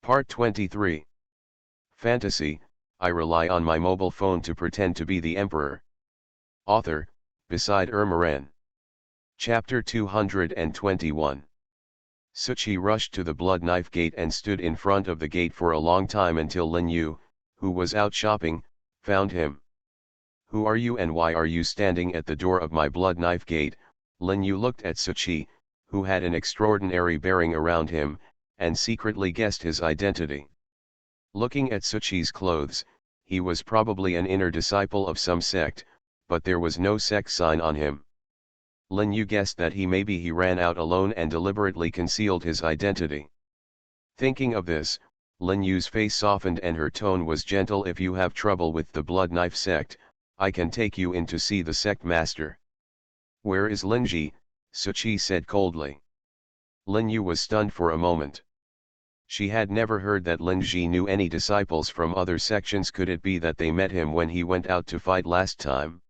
Part 23. Fantasy, I rely on my mobile phone to pretend to be the Emperor. Author, Beside Ermaran. Chapter 221. Suchi rushed to the blood knife gate and stood in front of the gate for a long time until Lin Yu, who was out shopping, found him. "Who are you and why are you standing at the door of my blood knife gate?" Lin Yu looked at Suchi, who had an extraordinary bearing around him, and secretly guessed his identity. Looking at Suchi's clothes, he was probably an inner disciple of some sect, but there was no sect sign on him. Lin Yu guessed that maybe he ran out alone and deliberately concealed his identity. Thinking of this, Lin Yu's face softened and her tone was gentle. "If you have trouble with the blood knife sect, I can take you in to see the sect master." "Where is Linji?" Suchi said coldly. Lin Yu was stunned for a moment. She had never heard that Linji knew any disciples from other sections. Could it be that they met him when he went out to fight last time?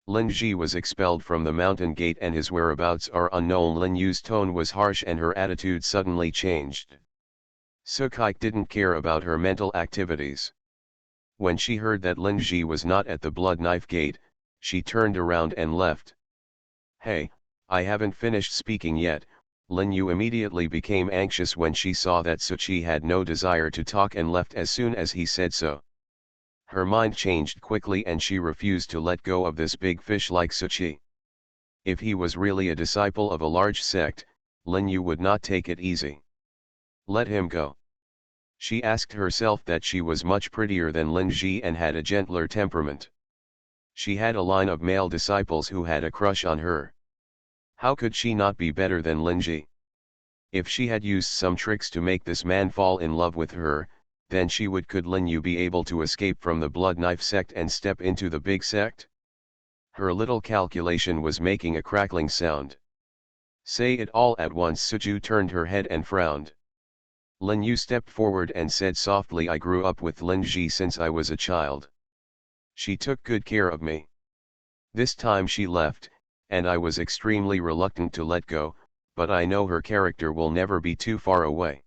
Linji was expelled from the mountain gate and his whereabouts are unknown. Lin Yu's tone was harsh and her attitude suddenly changed. Sukai didn't care about her mental activities. When she heard that Linji was not at the blood knife gate, she turned around and left. "Hey, I haven't finished speaking yet." Lin Yu immediately became anxious when she saw that Suchi had no desire to talk and left as soon as he said so. Her mind changed quickly and she refused to let go of this big fish like Suchi. If he was really a disciple of a large sect, Lin Yu would not take it easy. Let him go. She asked herself that she was much prettier than Linji and had a gentler temperament. She had a line of male disciples who had a crush on her. How could she not be better than Linji? If she had used some tricks to make this man fall in love with her, then could Lin Yu be able to escape from the blood knife sect and step into the big sect? Her little calculation was making a crackling sound. "Say it all at once." Suju turned her head and frowned. Lin Yu stepped forward and said softly, "I grew up with Linji since I was a child. She took good care of me. This time she left, and I was extremely reluctant to let go, but I know her character will never be too far away.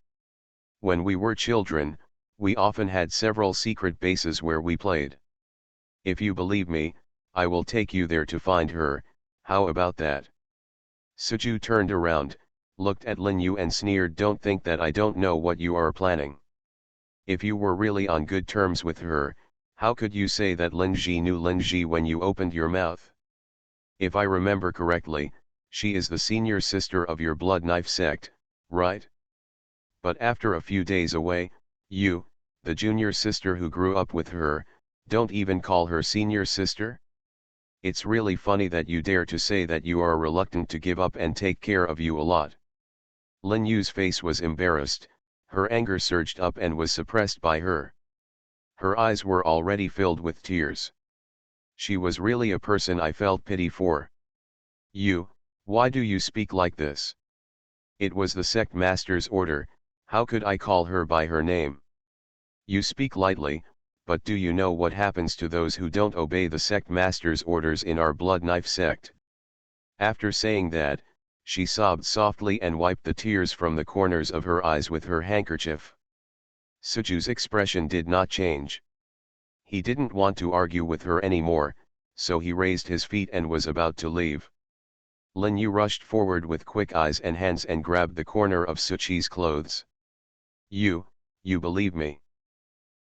When we were children, we often had several secret bases where we played. If you believe me, I will take you there to find her. How about that?" Suju turned around, looked at Lin Yu and sneered, "Don't think that I don't know what you are planning. If you were really on good terms with her, how could you say that Linji knew Linji when you opened your mouth? If I remember correctly, she is the senior sister of your blood knife sect, right? But after a few days away, you, the junior sister who grew up with her, don't even call her senior sister? It's really funny that you dare to say that you are reluctant to give up and take care of you a lot." Lin Yu's face was embarrassed, her anger surged up and was suppressed by her. Her eyes were already filled with tears. She was really a person I felt pity for. "You, why do you speak like this? It was the sect master's order, how could I call her by her name? You speak lightly, but do you know what happens to those who don't obey the sect master's orders in our blood knife sect?" After saying that, she sobbed softly and wiped the tears from the corners of her eyes with her handkerchief. Suju's expression did not change. He didn't want to argue with her anymore, so he raised his feet and was about to leave. Lin Yu rushed forward with quick eyes and hands and grabbed the corner of Suchi's clothes. You believe me?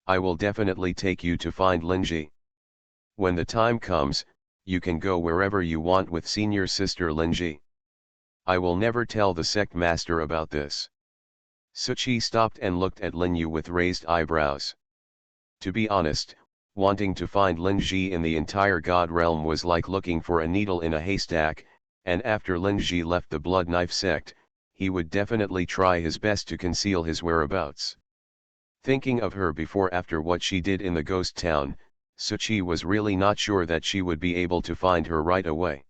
I will definitely take you to find Linji. When the time comes, you can go wherever you want with senior sister Linji. I will never tell the sect master about this." Suchi stopped and looked at Lin Yu with raised eyebrows. To be honest, wanting to find Linji in the entire God realm was like looking for a needle in a haystack, and after Linji left the blood knife sect, he would definitely try his best to conceal his whereabouts. Thinking of her before after what she did in the ghost town, Suchi was really not sure that she would be able to find her right away.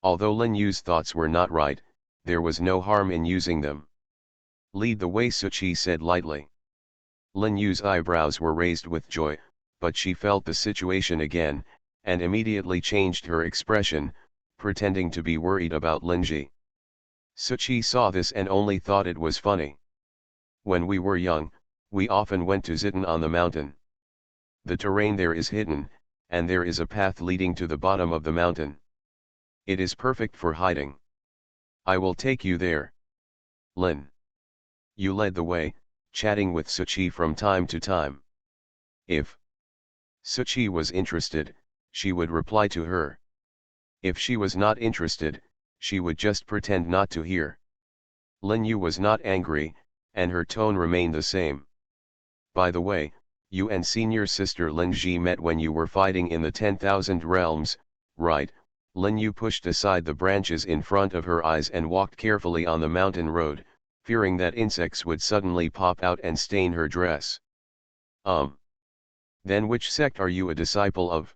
Although Lin Yu's thoughts were not right, there was no harm in using them. "Lead the way," Suchi said lightly. Lin Yu's eyebrows were raised with joy, but she felt the situation again, and immediately changed her expression, pretending to be worried about Linji. Suchi saw this and only thought it was funny. "When we were young, We often went to Zitan on the mountain. The terrain there is hidden, and there is a path leading to the bottom of the mountain. It is perfect for hiding. I will take you there. Lin. You led the way, chatting with Suchi from time to time. If Suchi was interested, she would reply to her. If she was not interested, she would just pretend not to hear. Lin Yu was not angry, and her tone remained the same. By the way, you and senior sister Lin Ji met when you were fighting in the 10,000 realms, right? Lin Yu pushed aside the branches in front of her eyes and walked carefully on the mountain road, fearing that insects would suddenly pop out and stain her dress. Then which sect are you a disciple of?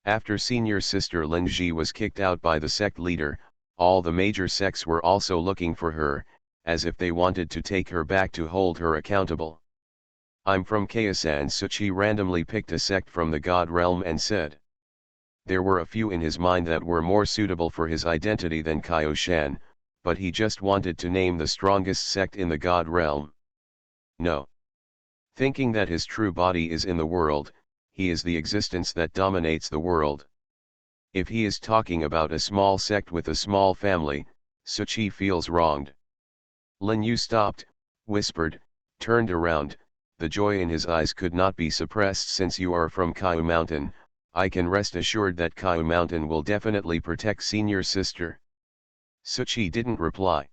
After senior sister Lin Ji was kicked out by the sect leader, all the major sects were also looking for her, as if they wanted to take her back to hold her accountable. I'm from Khaosan. Suchi randomly picked a sect from the God realm and said. There were a few in his mind that were more suitable for his identity than Khaoshan, but he just wanted to name the strongest sect in the God realm. No. Thinking that his true body is in the world, he is the existence that dominates the world. If he is talking about a small sect with a small family, Suchi feels wronged. Lin Yu stopped, whispered, turned around. The joy in his eyes could not be suppressed. Since you are from Kaiu Mountain, I can rest assured that Kaiu Mountain will definitely protect senior sister. Suchi didn't reply.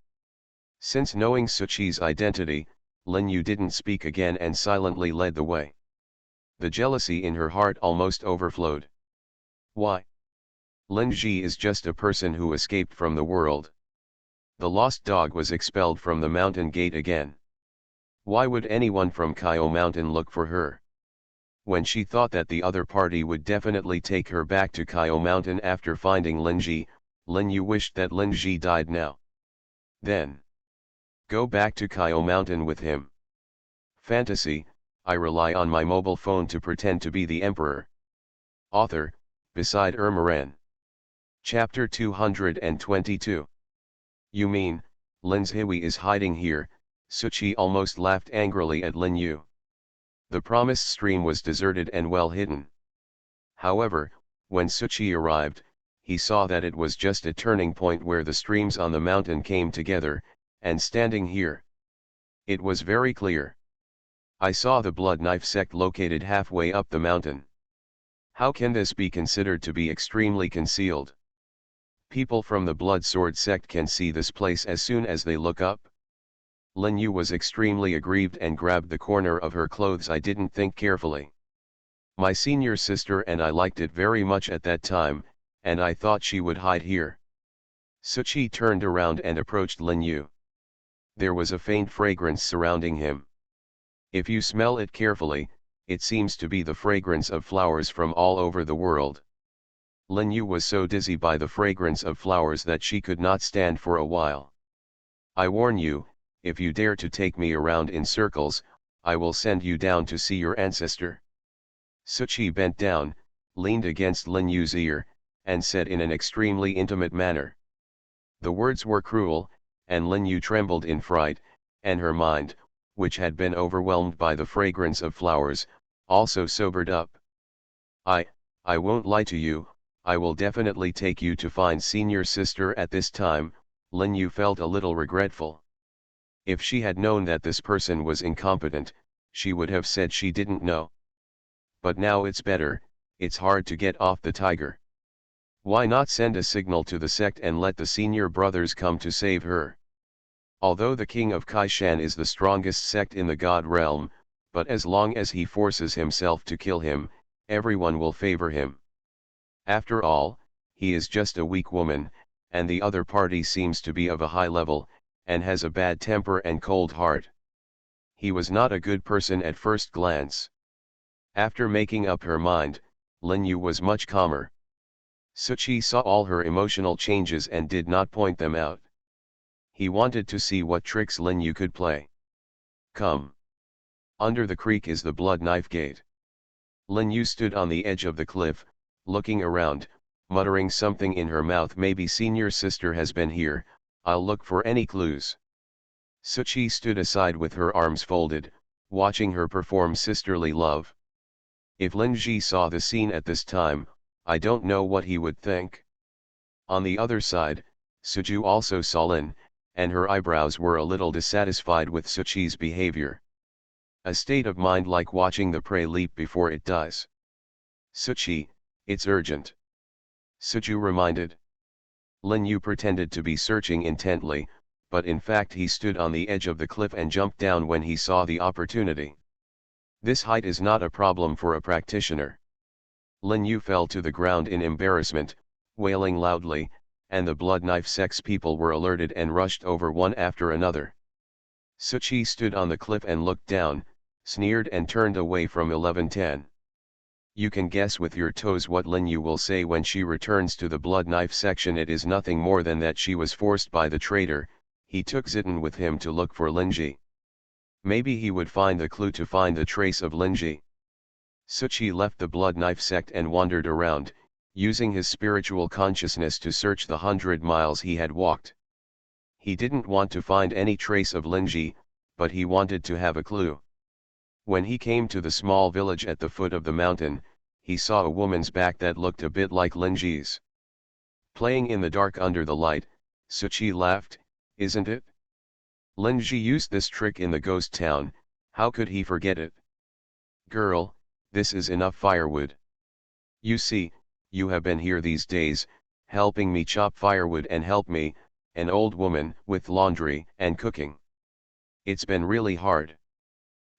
Since knowing Suchi's identity, Lin Yu didn't speak again and silently led the way. The jealousy in her heart almost overflowed. Why? Lin Ji is just a person who escaped from the world. The lost dog was expelled from the mountain gate again. Why would anyone from Kaiu Mountain look for her? When she thought that the other party would definitely take her back to Kaiu Mountain after finding Lin Ji, Lin Yu wished that Lin Ji died now. Then go back to Kaiu Mountain with him. Fantasy, I rely on my mobile phone to pretend to be the emperor. Author, Beside Ermaran. Chapter 222. You mean, Lin's Hiwi is hiding here? Suchi almost laughed angrily at Lin Yu. The promised stream was deserted and well hidden. However, when Suchi arrived, he saw that it was just a turning point where the streams on the mountain came together, and standing here, it was very clear. I saw the Blood Knife sect located halfway up the mountain. How can this be considered to be extremely concealed? People from the Blood Sword sect can see this place as soon as they look up. Lin Yu was extremely aggrieved and grabbed the corner of her clothes. I didn't think carefully. My senior sister and I liked it very much at that time, and I thought she would hide here. Suchi turned around and approached Lin Yu. There was a faint fragrance surrounding him. If you smell it carefully, it seems to be the fragrance of flowers from all over the world. Lin Yu was so dizzy by the fragrance of flowers that she could not stand for a while. I warn you, if you dare to take me around in circles, I will send you down to see your ancestor. Suchi bent down, leaned against Lin Yu's ear, and said in an extremely intimate manner. The words were cruel, and Lin Yu trembled in fright, and her mind, which had been overwhelmed by the fragrance of flowers, also sobered up. I won't lie to you, I will definitely take you to find senior sister. At this time, Lin Yu felt a little regretful. If she had known that this person was incompetent, she would have said she didn't know. But now it's better, it's hard to get off the tiger. Why not send a signal to the sect and let the senior brothers come to save her? Although the king of Kaishan is the strongest sect in the god realm, but as long as he forces himself to kill him, everyone will favor him. After all, he is just a weak woman, and the other party seems to be of a high level, and has a bad temper and cold heart. He was not a good person at first glance. After making up her mind, Lin Yu was much calmer. Suchi saw all her emotional changes and did not point them out. He wanted to see what tricks Lin Yu could play. Come. Under the creek is the Blood Knife Gate. Lin Yu stood on the edge of the cliff, looking around, muttering something in her mouth. Maybe senior sister has been here, I'll look for any clues. Suchi stood aside with her arms folded, watching her perform sisterly love. If Lin Ji saw the scene at this time, I don't know what he would think. On the other side, Suju also saw Lin, and her eyebrows were a little dissatisfied with Suchi's behavior. A state of mind like watching the prey leap before it dies. Suchi, it's urgent. Suju reminded. Lin Yu pretended to be searching intently, but in fact he stood on the edge of the cliff and jumped down when he saw the opportunity. This height is not a problem for a practitioner. Lin Yu fell to the ground in embarrassment, wailing loudly, and the blood knife sex people were alerted and rushed over one after another. Suchi stood on the cliff and looked down, sneered and turned away from 1110. You can guess with your toes what Lin Yu will say when she returns to the blood knife section. It is nothing more than that she was forced by the traitor. He took Zitan with him to look for Linji. Maybe he would find the clue to find the trace of Linji. Suchi left the blood knife sect and wandered around, using his spiritual consciousness to search the 100 miles he had walked. He didn't want to find any trace of Linji, but he wanted to have a clue. When he came to the small village at the foot of the mountain, he saw a woman's back that looked a bit like Linji's. Playing in the dark under the light, Suchi laughed, isn't it? Linji used this trick in the ghost town, how could he forget it? Girl, this is enough firewood. You see, you have been here these days, helping me chop firewood and help me, an old woman, with laundry and cooking. It's been really hard.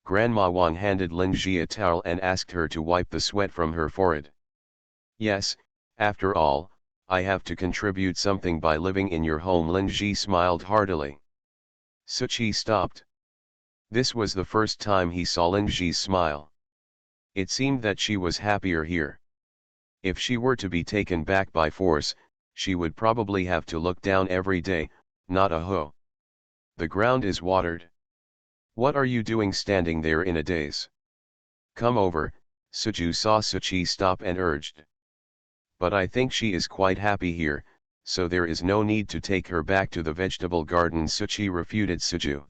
Grandma Wang handed Linji a towel and asked her to wipe the sweat from her forehead. Yes, after all, I have to contribute something by living in your home. Linji smiled heartily. Suchi stopped. This was the first time he saw Linji's smile. It seemed that she was happier here. If she were to be taken back by force, she would probably have to look down every day, not a hoe. The ground is watered. What are you doing standing there in a daze? Come over, Suju saw Suchi stop and urged. But I think she is quite happy here, so there is no need to take her back to the vegetable garden. Suchi refuted Suju.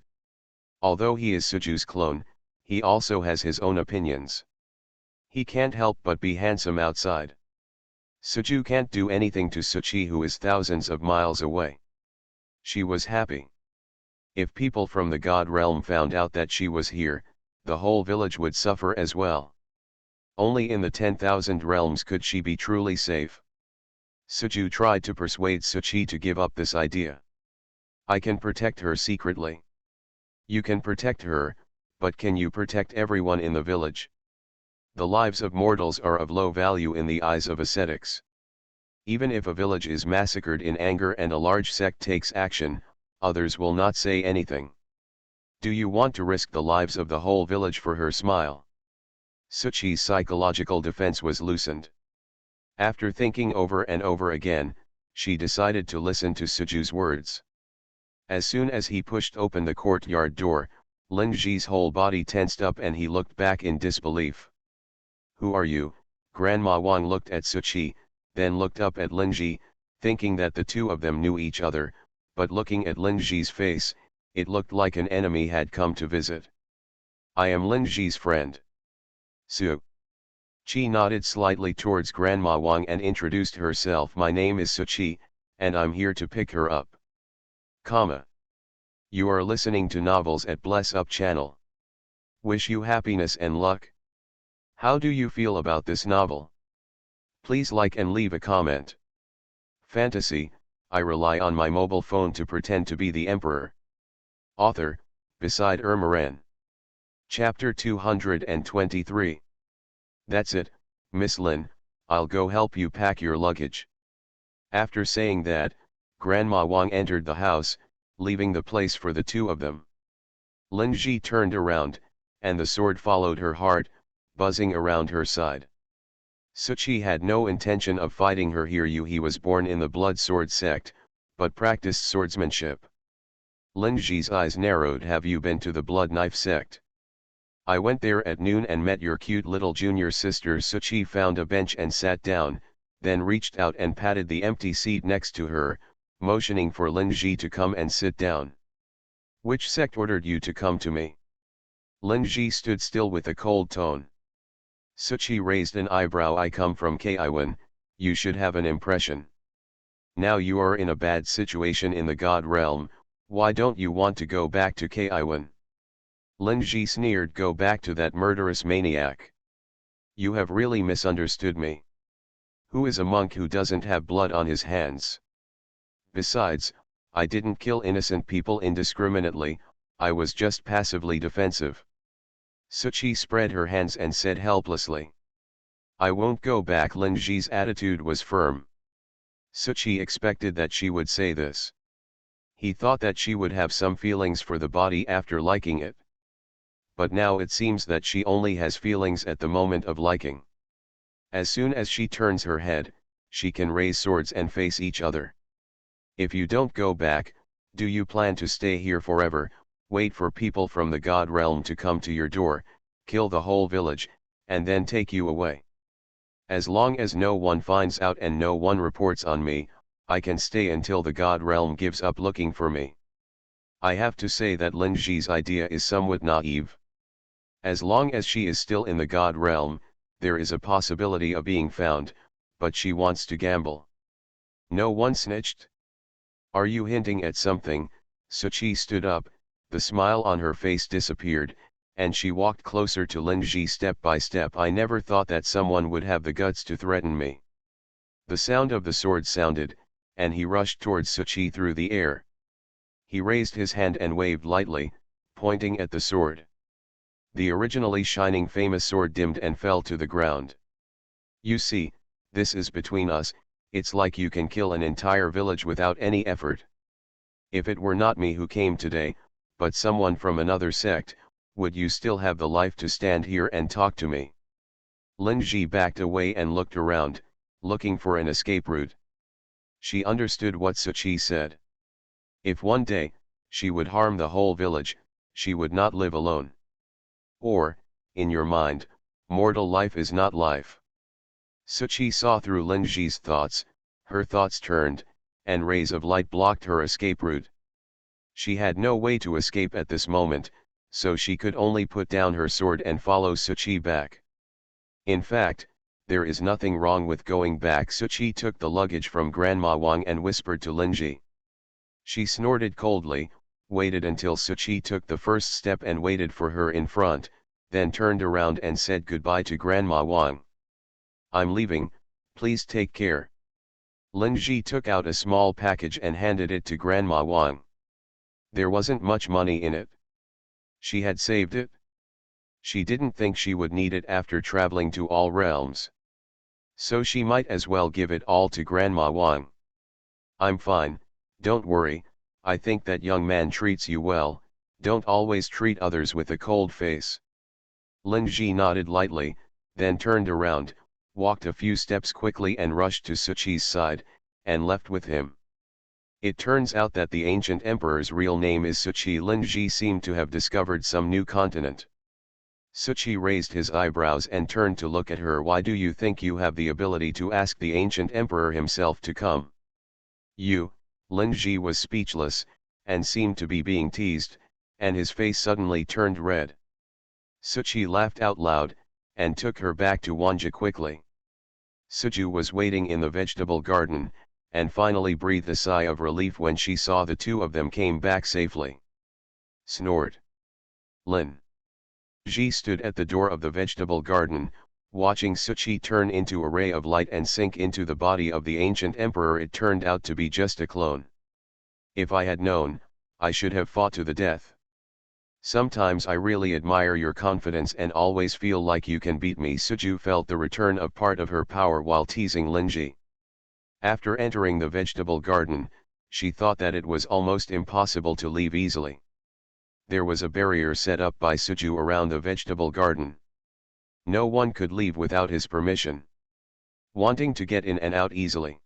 Although he is Suju's clone, he also has his own opinions. He can't help but be handsome outside. Suju can't do anything to Suchi, who is thousands of miles away. She was happy. If people from the god realm found out that she was here, the whole village would suffer as well. Only in the 10,000 realms could she be truly safe. Suju tried to persuade Suchi to give up this idea. I can protect her secretly. You can protect her, but can you protect everyone in the village? The lives of mortals are of low value in the eyes of ascetics. Even if a village is massacred in anger and a large sect takes action, others will not say anything. Do you want to risk the lives of the whole village for her smile? Suchi's psychological defense was loosened. After thinking over and over again, she decided to listen to Suju's words. As soon as he pushed open the courtyard door, Linji's whole body tensed up and he looked back in disbelief. Who are you? Grandma Wang looked at Suchi, then looked up at Linji, thinking that the two of them knew each other, but looking at Linji's face, it looked like an enemy had come to visit. I am Linji's friend. Su. Chi nodded slightly towards Grandma Wang and introduced herself. My name is Suchi, and I'm here to pick her up. Comma. You are listening to Novels at Bless Up channel. Wish you happiness and luck. How do you feel about this novel? Please like and leave a comment. Fantasy, I rely on my mobile phone to pretend to be the emperor. Author, Beside Ermaran. Chapter 223. That's it, Miss Lin, I'll go help you pack your luggage. After saying that, Grandma Wang entered the house, leaving the place for the two of them. Linji turned around, and the sword followed her heart, buzzing around her side. Suchi had no intention of fighting her here. He was born in the blood sword sect, but practiced swordsmanship. Linji's eyes narrowed. Have you been to the blood knife sect? I went there at noon and met your cute little junior sister. Suchi found a bench and sat down, then reached out and patted the empty seat next to her, motioning for Linji to come and sit down. Which sect ordered you to come to me? Lin Ji stood still with a cold tone. Suchi raised an eyebrow. I come from Kaiwan, you should have an impression. Now you are in a bad situation in the God realm, why don't you want to go back to Kaiwan? Lin Ji sneered. Go back to that murderous maniac. You have really misunderstood me. Who is a monk who doesn't have blood on his hands? Besides, I didn't kill innocent people indiscriminately, I was just passively defensive. Suchi spread her hands and said helplessly. I won't go back. Lin Ji's attitude was firm. Suchi expected that she would say this. He thought that she would have some feelings for the body after liking it. But now it seems that she only has feelings at the moment of liking. As soon as she turns her head, she can raise swords and face each other. If you don't go back, do you plan to stay here forever, wait for people from the God realm to come to your door, kill the whole village, and then take you away? As long as no one finds out and no one reports on me, I can stay until the God realm gives up looking for me. I have to say that Lin Ji's idea is somewhat naive. As long as she is still in the God realm, there is a possibility of being found, but she wants to gamble. No one snitched? Are you hinting at something? Suchi stood up, the smile on her face disappeared, and she walked closer to Lin Ji step by step. I never thought that someone would have the guts to threaten me. The sound of the sword sounded, and he rushed towards Suchi through the air. He raised his hand and waved lightly, pointing at the sword. The originally shining famous sword dimmed and fell to the ground. You see, this is between us, it's like you can kill an entire village without any effort. If it were not me who came today, but someone from another sect, would you still have the life to stand here and talk to me? Lin Ji backed away and looked around, looking for an escape route. She understood what Suchi said. If one day, she would harm the whole village, she would not live alone. Or, in your mind, mortal life is not life. Suchi saw through Lin Ji's thoughts, her thoughts turned, and rays of light blocked her escape route. She had no way to escape at this moment, so she could only put down her sword and follow Suchi back. In fact, there is nothing wrong with going back. Suchi took the luggage from Grandma Wang and whispered to Lin Ji. She snorted coldly, waited until Suchi took the first step and waited for her in front, then turned around and said goodbye to Grandma Wang. I'm leaving, please take care. Lin Ji took out a small package and handed it to Grandma Wang. There wasn't much money in it. She had saved it. She didn't think she would need it after traveling to all realms. So she might as well give it all to Grandma Wang. I'm fine, don't worry, I think that young man treats you well, don't always treat others with a cold face. Lin Ji nodded lightly, then turned around, walked a few steps quickly and rushed to Suchi's side, and left with him. It turns out that the ancient emperor's real name is Suchi. Lin Ji seemed to have discovered some new continent. Suchi raised his eyebrows and turned to look at her. Why do you think you have the ability to ask the ancient emperor himself to come? You, Lin Ji was speechless, and seemed to be being teased, and his face suddenly turned red. Suchi laughed out loud, and took her back to Wanja quickly. Suju was waiting in the vegetable garden, and finally breathed a sigh of relief when she saw the two of them came back safely. Snored. Lin Ji stood at the door of the vegetable garden, watching Suchi turn into a ray of light and sink into the body of the ancient emperor. It turned out to be just a clone. If I had known, I should have fought to the death. Sometimes I really admire your confidence and always feel like you can beat me. Suju felt the return of part of her power while teasing Lin Ji. After entering the vegetable garden, she thought that it was almost impossible to leave easily. There was a barrier set up by Suju around the vegetable garden. No one could leave without his permission. Wanting to get in and out easily,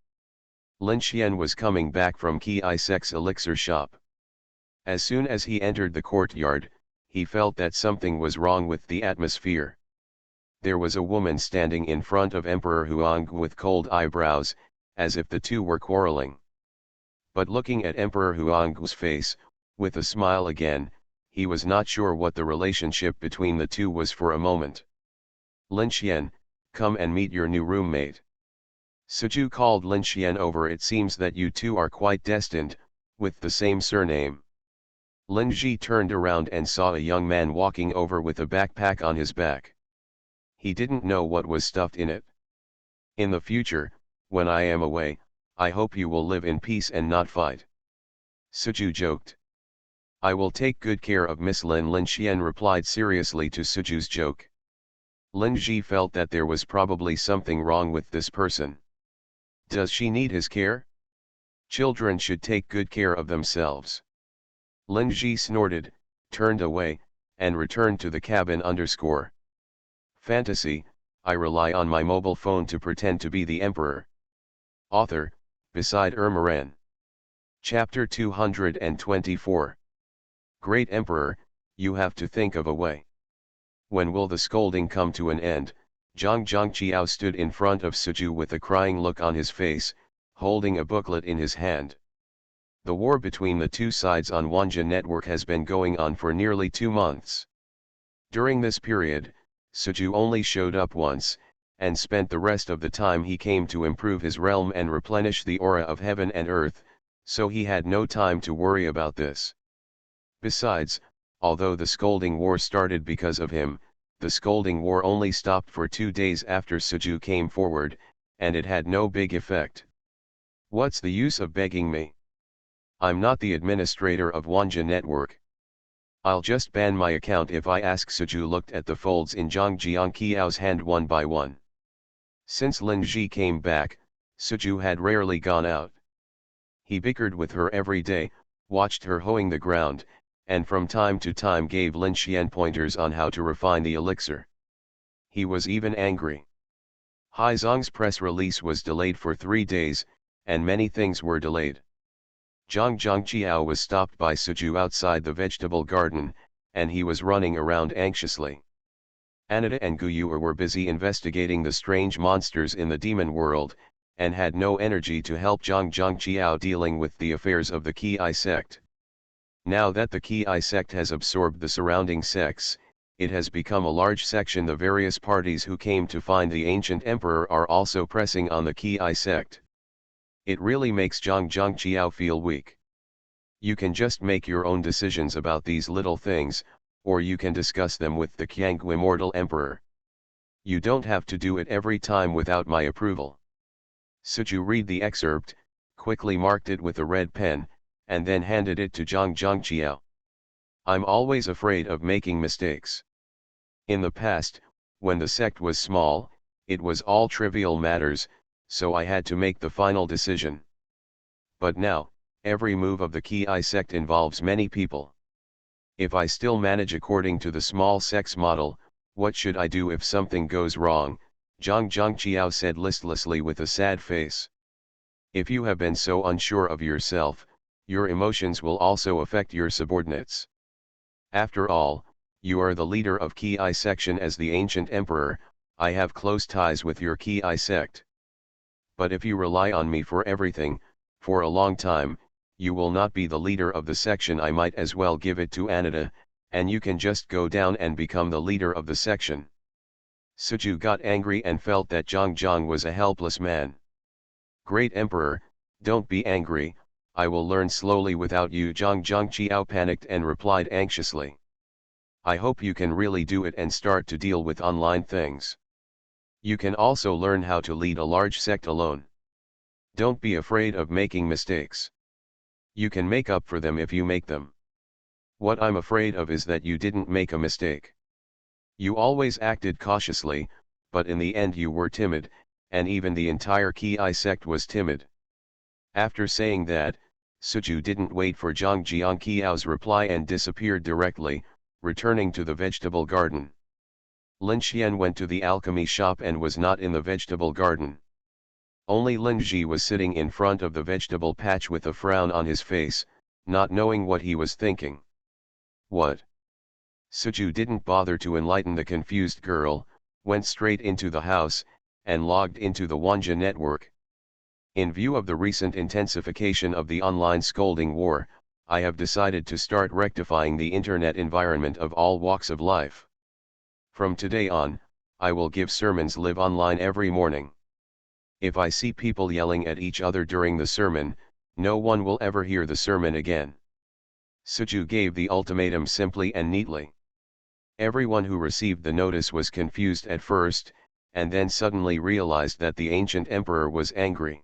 Lin Xian was coming back from Ki Isek's elixir shop. As soon as he entered the courtyard, he felt that something was wrong with the atmosphere. There was a woman standing in front of Emperor Huang with cold eyebrows, as if the two were quarreling. But looking at Emperor Huang's face, with a smile again, he was not sure what the relationship between the two was for a moment. Lin Xian, come and meet your new roommate. Suju called Lin Xian over. It seems that you two are quite destined, with the same surname. Lin Ji turned around and saw a young man walking over with a backpack on his back. He didn't know what was stuffed in it. In the future, when I am away, I hope you will live in peace and not fight. Suju joked. I will take good care of Miss Lin. Lin Xian replied seriously to Suju's joke. Lin Ji felt that there was probably something wrong with this person. Does she need his care? Children should take good care of themselves. Lin Ji snorted, turned away, and returned to the cabin. Fantasy, I rely on my mobile phone to pretend to be the emperor. Author, Beside Ermaran. Chapter 224. Great Emperor, you have to think of a way. When will the scolding come to an end? Zhang Qiao stood in front of Suju with a crying look on his face, holding a booklet in his hand. The war between the two sides on Wanja network has been going on for nearly 2 months. During this period, Suju only showed up once, and spent the rest of the time he came to improve his realm and replenish the aura of heaven and earth, so he had no time to worry about this. Besides, although the scolding war started because of him, the scolding war only stopped for 2 days after Suju came forward, and it had no big effect. What's the use of begging me? I'm not the administrator of Wanja network. I'll just ban my account if I ask. Suju looked at the folds in Zhang Jiangqiao's hand one by one. Since Lin Ji came back, Suju had rarely gone out. He bickered with her every day, watched her hoeing the ground, and from time to time gave Lin Xian pointers on how to refine the elixir. He was even angry. Haizong's press release was delayed for 3 days, and many things were delayed. Zhang Qiao was stopped by Suju outside the vegetable garden, and he was running around anxiously. Anita and Guyuer were busy investigating the strange monsters in the demon world, and had no energy to help Zhang Qiao dealing with the affairs of the Ki sect. Now that the Ki sect has absorbed the surrounding sects, it has become a large section. The various parties who came to find the ancient emperor are also pressing on the Ki sect. It really makes Zhang Qiao feel weak. You can just make your own decisions about these little things, or you can discuss them with the Qiangui immortal emperor. You don't have to do it every time without my approval. Suju read the excerpt, quickly marked it with a red pen, and then handed it to Zhang Qiao. I'm always afraid of making mistakes. In the past, when the sect was small, it was all trivial matters, so I had to make the final decision. But now, every move of the Ki sect involves many people. If I still manage according to the small sects model, what should I do if something goes wrong? Zhang Qiao said listlessly with a sad face. If you have been so unsure of yourself, your emotions will also affect your subordinates. After all, you are the leader of Ki section. As the ancient emperor, I have close ties with your Ki sect. But if you rely on me for everything, for a long time, you will not be the leader of the section. I might as well give it to Anita, and you can just go down and become the leader of the section. Suju got angry and felt that Zhang was a helpless man. Great Emperor, don't be angry, I will learn slowly without you. Zhang Qiao panicked and replied anxiously. I hope you can really do it and start to deal with online things. You can also learn how to lead a large sect alone. Don't be afraid of making mistakes. You can make up for them if you make them. What I'm afraid of is that you didn't make a mistake. You always acted cautiously, but in the end you were timid, and even the entire Ki sect was timid. After saying that, Suju didn't wait for Zhang Jiangqiao's reply and disappeared directly, returning to the vegetable garden. Lin Xian went to the alchemy shop and was not in the vegetable garden. Only Lin Ji was sitting in front of the vegetable patch with a frown on his face, not knowing what he was thinking. What? Suju didn't bother to enlighten the confused girl, went straight into the house, and logged into the Wanja network. In view of the recent intensification of the online scolding war, I have decided to start rectifying the internet environment of all walks of life. From today on, I will give sermons live online every morning. If I see people yelling at each other during the sermon, no one will ever hear the sermon again. Suju gave the ultimatum simply and neatly. Everyone who received the notice was confused at first, and then suddenly realized that the ancient emperor was angry.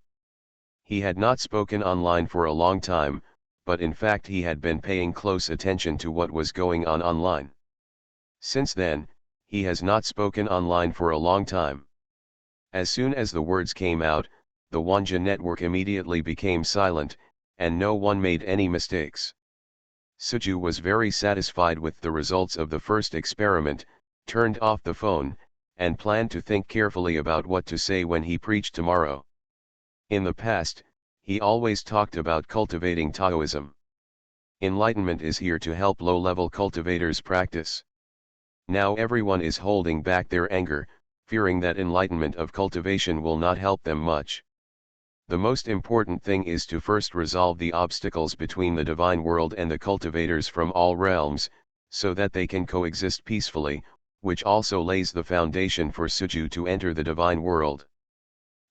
He had not spoken online for a long time, but in fact he had been paying close attention to what was going on online. Since then, he has not spoken online for a long time. As soon as the words came out, the Wanja network immediately became silent, and no one made any mistakes. Suju was very satisfied with the results of the first experiment, turned off the phone, and planned to think carefully about what to say when he preached tomorrow. In the past, he always talked about cultivating Taoism. Enlightenment is here to help low-level cultivators practice. Now everyone is holding back their anger, fearing that enlightenment of cultivation will not help them much. The most important thing is to first resolve the obstacles between the divine world and the cultivators from all realms, so that they can coexist peacefully, which also lays the foundation for Suju to enter the divine world.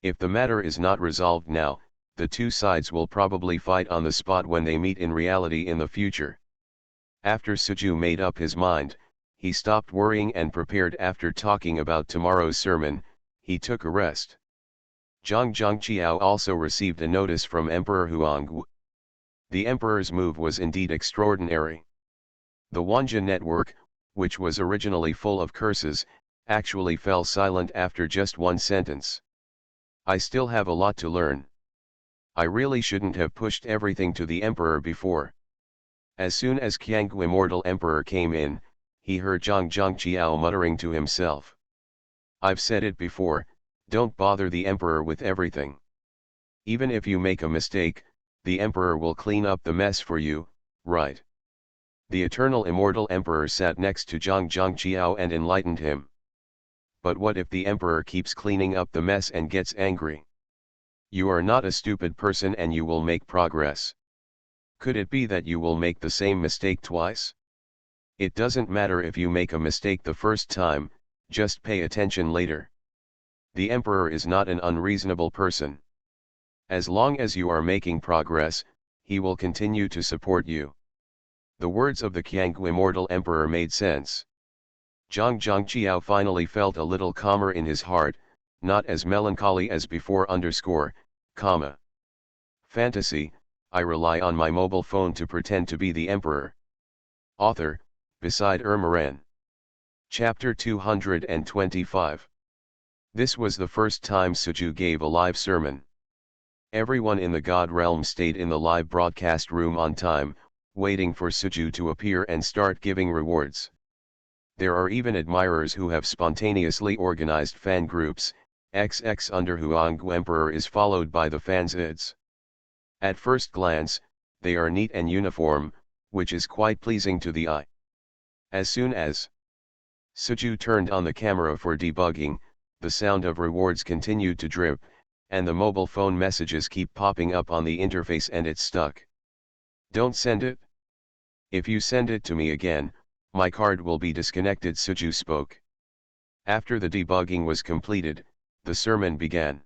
If the matter is not resolved now, the two sides will probably fight on the spot when they meet in reality in the future. After Suju made up his mind, he stopped worrying and prepared. After talking about tomorrow's sermon, he took a rest. Zhang Zhangqiao also received a notice from Emperor Huangwu. The emperor's move was indeed extraordinary. The Wanja network, which was originally full of curses, actually fell silent after just one sentence. I still have a lot to learn. I really shouldn't have pushed everything to the emperor before. As soon as Qianggu Immortal Emperor came in, he heard Zhang Zhangqiao muttering to himself. I've said it before, don't bother the emperor with everything. Even if you make a mistake, the emperor will clean up the mess for you, right? The eternal immortal emperor sat next to Zhang Zhangqiao and enlightened him. But what if the emperor keeps cleaning up the mess and gets angry? You are not a stupid person and you will make progress. Could it be that you will make the same mistake twice? It doesn't matter if you make a mistake the first time, just pay attention later. The emperor is not an unreasonable person. As long as you are making progress, he will continue to support you. The words of the Qianggu Immortal Emperor made sense. Zhang Zhangqiao finally felt a little calmer in his heart, not as melancholy as before. Fantasy, I rely on my mobile phone to pretend to be the emperor. Author, Beside Ermaran. Chapter 225. This was the first time Suju gave a live sermon. Everyone in the God realm stayed in the live broadcast room on time, waiting for Suju to appear and start giving rewards. There are even admirers who have spontaneously organized fan groups. XX under Huanggu Emperor is followed by the fansids. At first glance, they are neat and uniform, which is quite pleasing to the eye. As soon as Suju turned on the camera for debugging, the sound of rewards continued to drip, and the mobile phone messages keep popping up on the interface and it's stuck. Don't send it. If you send it to me again, my card will be disconnected, Suju spoke. After the debugging was completed, the sermon began.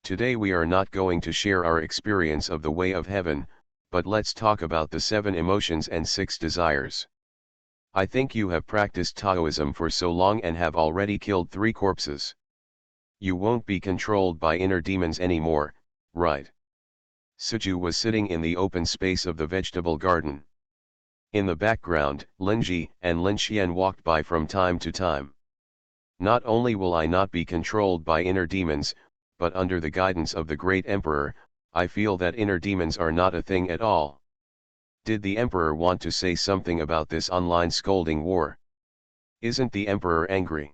Today we are not going to share our experience of the way of heaven, but let's talk about the 7 emotions and 6 desires. I think you have practiced Taoism for so long and have already killed 3 corpses. You won't be controlled by inner demons anymore, right? Suju was sitting in the open space of the vegetable garden. In the background, Linji and Linxian walked by from time to time. Not only will I not be controlled by inner demons, but under the guidance of the great emperor, I feel that inner demons are not a thing at all. Did the emperor want to say something about this online scolding war? Isn't the emperor angry?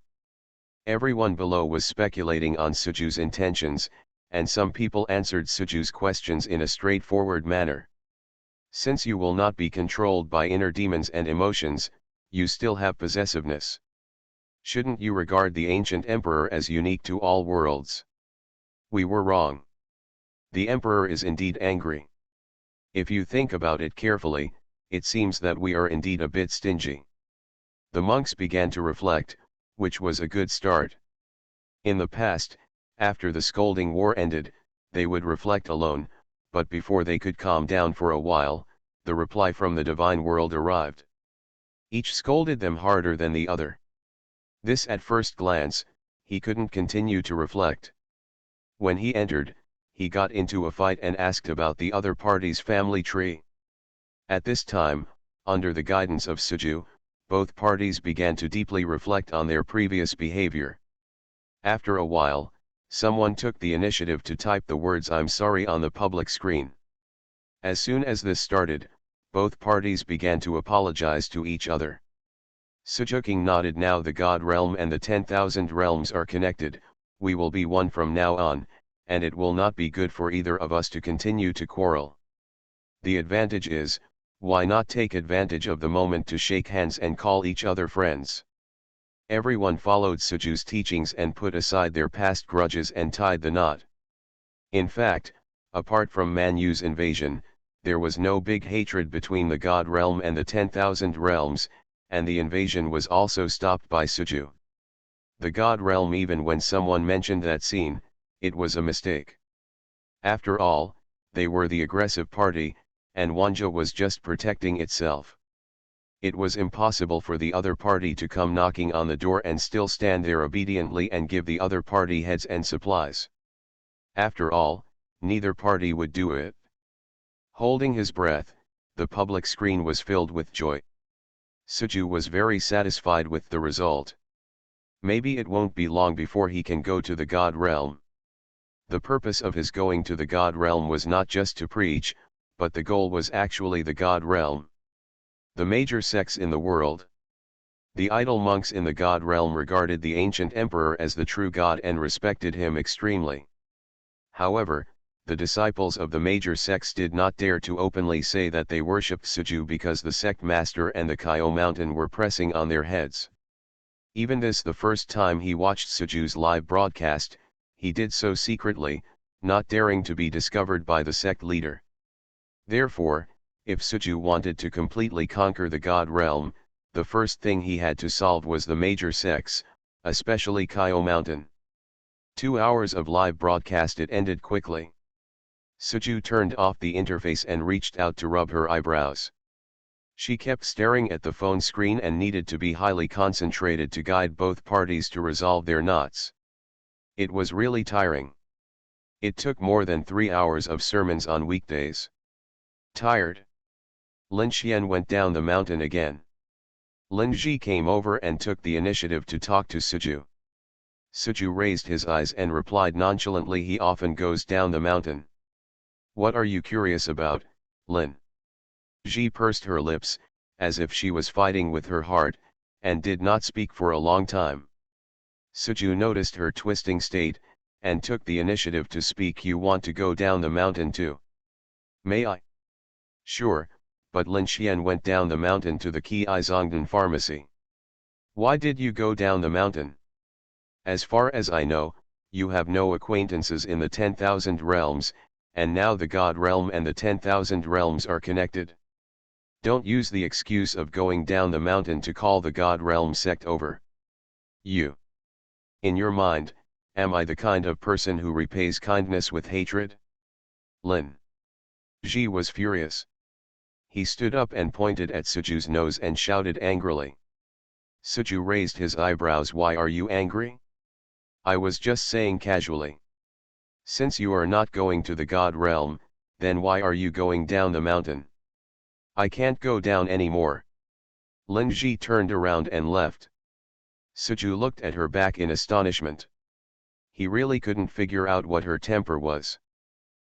Everyone below was speculating on Suju's intentions, and some people answered Suju's questions in a straightforward manner. Since you will not be controlled by inner demons and emotions, you still have possessiveness. Shouldn't you regard the ancient emperor as unique to all worlds? We were wrong. The emperor is indeed angry. If you think about it carefully, it seems that we are indeed a bit stingy. The monks began to reflect, which was a good start. In the past, after the scolding war ended, they would reflect alone, but before they could calm down for a while, the reply from the divine world arrived. Each scolded them harder than the other. This at first glance, he couldn't continue to reflect. When he entered, he got into a fight and asked about the other party's family tree. At this time, under the guidance of Suju, both parties began to deeply reflect on their previous behavior. After a while, someone took the initiative to type the words "I'm sorry" on the public screen. As soon as this started, both parties began to apologize to each other. Suju King nodded. Now the God realm and the 10,000 realms are connected, we will be one from now on, and it will not be good for either of us to continue to quarrel. The advantage is, why not take advantage of the moment to shake hands and call each other friends? Everyone followed Suju's teachings and put aside their past grudges and tied the knot. In fact, apart from Manyu's invasion, there was no big hatred between the God realm and the 10,000 realms, and the invasion was also stopped by Suju. The God realm, even when someone mentioned that scene, it was a mistake. After all, they were the aggressive party, and Wanja was just protecting itself. It was impossible for the other party to come knocking on the door and still stand there obediently and give the other party heads and supplies. After all, neither party would do it. Holding his breath, the public screen was filled with joy. Suju was very satisfied with the result. Maybe it won't be long before he can go to the God realm. The purpose of his going to the God realm was not just to preach, but the goal was actually the God realm. The major sects in the world. The idle monks in the God realm regarded the ancient emperor as the true God and respected him extremely. However, the disciples of the major sects did not dare to openly say that they worshipped Suju because the sect master and the Kyo mountain were pressing on their heads. Even this, the first time he watched Suju's live broadcast, he did so secretly, not daring to be discovered by the sect leader. Therefore, if Suju wanted to completely conquer the God realm, the first thing he had to solve was the major sects, especially Kyo mountain. 2 hours of live broadcast, it ended quickly. Suju turned off the interface and reached out to rub her eyebrows. She kept staring at the phone screen and needed to be highly concentrated to guide both parties to resolve their knots. It was really tiring. It took more than 3 hours of sermons on weekdays. Tired, Lin Xian went down the mountain again. Lin Ji came over and took the initiative to talk to Suju. Suju raised his eyes and replied nonchalantly, he often goes down the mountain. What are you curious about, Lin? Ji pursed her lips, as if she was fighting with her heart, and did not speak for a long time. Suju noticed her twisting state, and took the initiative to speak. You want to go down the mountain too? May I? Sure, but Lin Xian went down the mountain to the Qizongdan pharmacy. Why did you go down the mountain? As far as I know, you have no acquaintances in the 10,000 realms, and now the God realm and the 10,000 realms are connected. Don't use the excuse of going down the mountain to call the God realm sect over. You. In your mind, am I the kind of person who repays kindness with hatred? Lin Ji was furious. He stood up and pointed at Suju's nose and shouted angrily. Suju raised his eyebrows. Why are you angry? I was just saying casually. Since you are not going to the God realm, then why are you going down the mountain? I can't go down anymore. Lin Ji turned around and left. Suju looked at her back in astonishment. He really couldn't figure out what her temper was.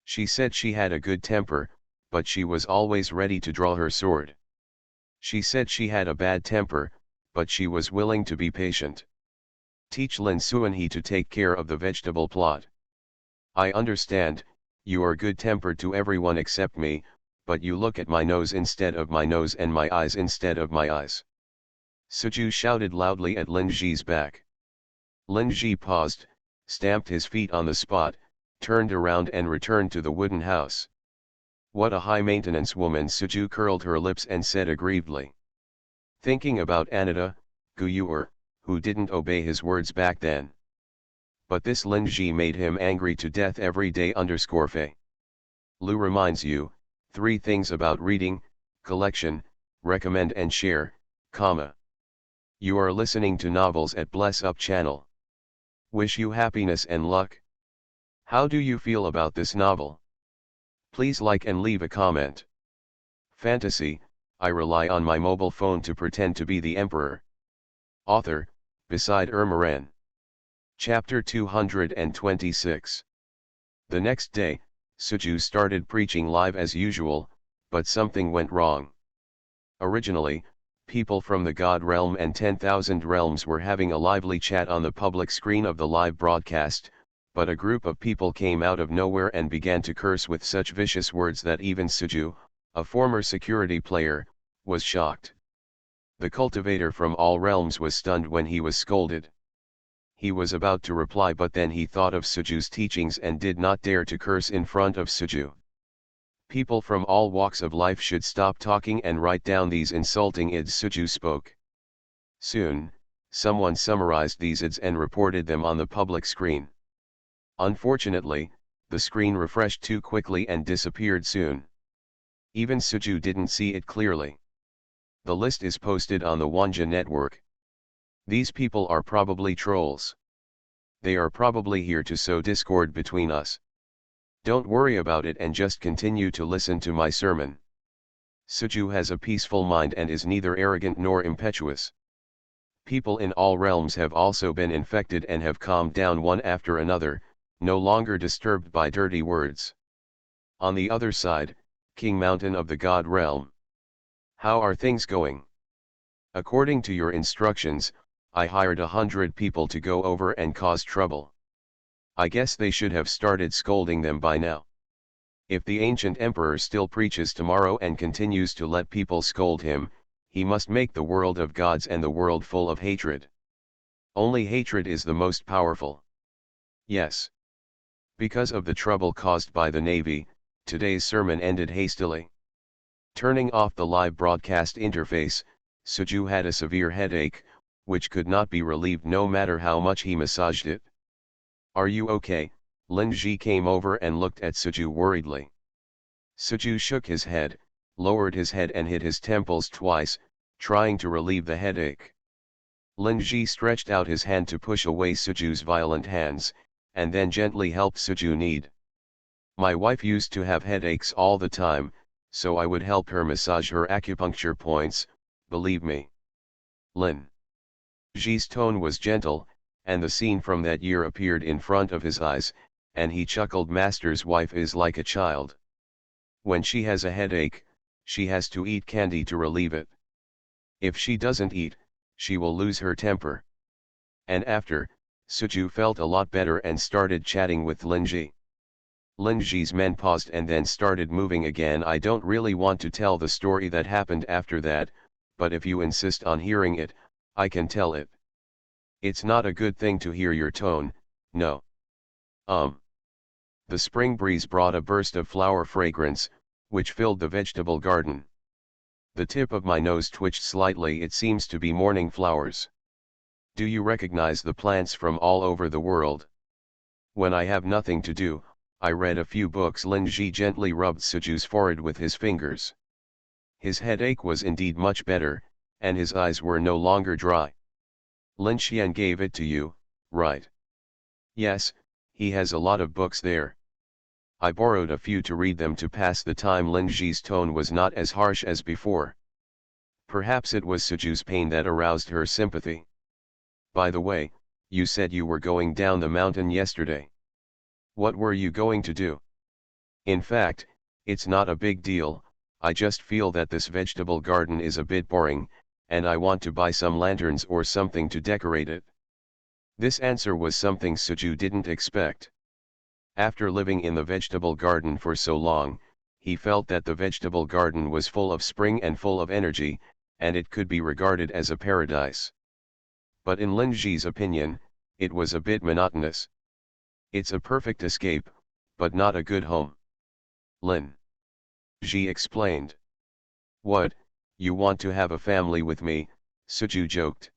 She said she had a good temper, but she was always ready to draw her sword. She said she had a bad temper, but she was willing to be patient. Teach Lin Suanhe to take care of the vegetable plot. I understand, you are good-tempered to everyone except me, but you look at my nose instead of my nose and my eyes instead of my eyes. Suju shouted loudly at Lin Ji's back. Lin Ji paused, stamped his feet on the spot, turned around and returned to the wooden house. What a high-maintenance woman. Suju curled her lips and said aggrievedly. Thinking about Anita, Guyur, who didn't obey his words back then. But this Linji made him angry to death every day. Faye. Lu reminds you, 3 things about reading, collection, recommend and share, comma. You are listening to Novels at Bless Up channel. Wish you happiness and luck. How do you feel about this novel? Please like and leave a comment. Fantasy, I rely on my mobile phone to pretend to be the emperor. Author, Beside Ermaran. Chapter 226. The next day, Suju started preaching live as usual, but something went wrong. Originally, people from the God Realm and 10,000 Realms were having a lively chat on the public screen of the live broadcast, but a group of people came out of nowhere and began to curse with such vicious words that even Suju, a former security player, was shocked. The cultivator from all realms was stunned when he was scolded. He was about to reply, but then he thought of Suju's teachings and did not dare to curse in front of Suju. People from all walks of life should stop talking and write down these insulting ids. Suju spoke. Soon, someone summarized these ids and reported them on the public screen. Unfortunately, the screen refreshed too quickly and disappeared soon. Even Suju didn't see it clearly. The list is posted on the Wanja network. These people are probably trolls. They are probably here to sow discord between us. Don't worry about it and just continue to listen to my sermon. Suju has a peaceful mind and is neither arrogant nor impetuous. People in all realms have also been infected and have calmed down one after another, no longer disturbed by dirty words. On the other side, King Mountain of the God Realm. How are things going? According to your instructions, I hired 100 people to go over and cause trouble. I guess they should have started scolding them by now. If the ancient emperor still preaches tomorrow and continues to let people scold him, he must make the world of gods and the world full of hatred. Only hatred is the most powerful. Yes. Because of the trouble caused by the Navy, today's sermon ended hastily. Turning off the live broadcast interface, Suju had a severe headache, which could not be relieved no matter how much he massaged it. Are you okay? Lin Ji came over and looked at Suju worriedly. Suju shook his head, lowered his head and hit his temples twice, trying to relieve the headache. Lin Ji stretched out his hand to push away Suju's violent hands, and then gently helped Suju knead. My wife used to have headaches all the time, so I would help her massage her acupuncture points, believe me. Lin Ji's tone was gentle, and the scene from that year appeared in front of his eyes, and he chuckled. Master's wife is like a child. When she has a headache, she has to eat candy to relieve it. If she doesn't eat, she will lose her temper. And after, Suju felt a lot better and started chatting with Linji. Linji's men paused and then started moving again. I don't really want to tell the story that happened after that, but if you insist on hearing it, I can tell it. It's not a good thing to hear your tone, no. The spring breeze brought a burst of flower fragrance, which filled the vegetable garden. The tip of my nose twitched slightly. It seems to be morning flowers. Do you recognize the plants from all over the world? When I have nothing to do, I read a few books. Lin Ji gently rubbed Suju's forehead with his fingers. His headache was indeed much better, and his eyes were no longer dry. Lin Xian gave it to you, right? Yes, he has a lot of books there. I borrowed a few to read them to pass the time. Lin Ji's tone was not as harsh as before. Perhaps it was Suju's pain that aroused her sympathy. By the way, you said you were going down the mountain yesterday. What were you going to do? In fact, it's not a big deal, I just feel that this vegetable garden is a bit boring, and I want to buy some lanterns or something to decorate it. This answer was something Suju didn't expect. After living in the vegetable garden for so long, he felt that the vegetable garden was full of spring and full of energy, and it could be regarded as a paradise. But in Lin Ji's opinion, it was a bit monotonous. It's a perfect escape, but not a good home. Lin Ji explained. What, you want to have a family with me, Suju joked.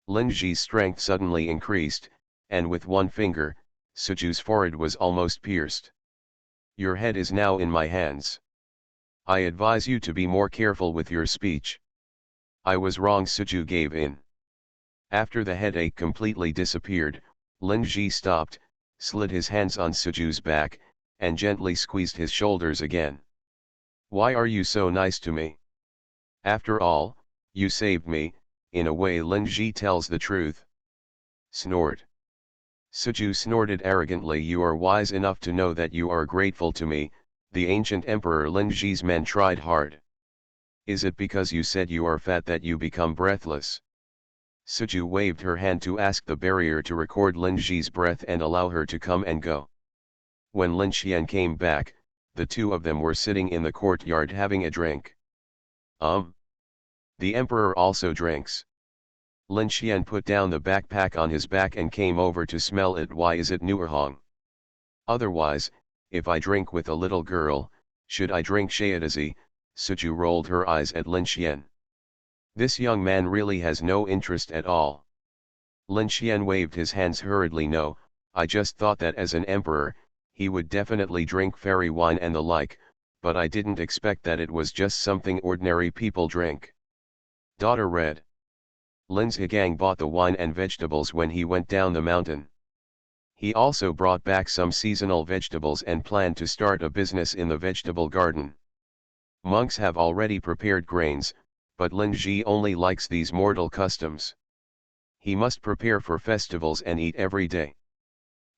Lin Ji's strength suddenly increased, and with one finger, Suju's forehead was almost pierced. Your head is now in my hands. I advise you to be more careful with your speech. I was wrong. Suju gave in. After the headache completely disappeared, Lin Ji stopped, slid his hands on Suju's back, and gently squeezed his shoulders again. Why are you so nice to me? After all, you saved me. In a way Lin Ji tells the truth. Snort. Suju snorted arrogantly. You are wise enough to know that you are grateful to me. The ancient emperor Lin Ji's men tried hard. Is it because you said you are fat that you become breathless? Suju waved her hand to ask the barrier to record Lin Ji's breath and allow her to come and go. When Lin Xian came back, the two of them were sitting in the courtyard having a drink. The emperor also drinks. Lin Xian put down the backpack on his back and came over to smell it. Why is it Nuerhong? Otherwise, if I drink with a little girl, should I drink Shayadazi? Suju rolled her eyes at Lin Xian. This young man really has no interest at all. Lin Xian waved his hands hurriedly. No, I just thought that as an emperor, he would definitely drink fairy wine and the like, but I didn't expect that it was just something ordinary people drink. Daughter read. Lin Zhigang bought the wine and vegetables when he went down the mountain. He also brought back some seasonal vegetables and planned to start a business in the vegetable garden. Monks have already prepared grains, but Lin Ji only likes these mortal customs. He must prepare for festivals and eat every day.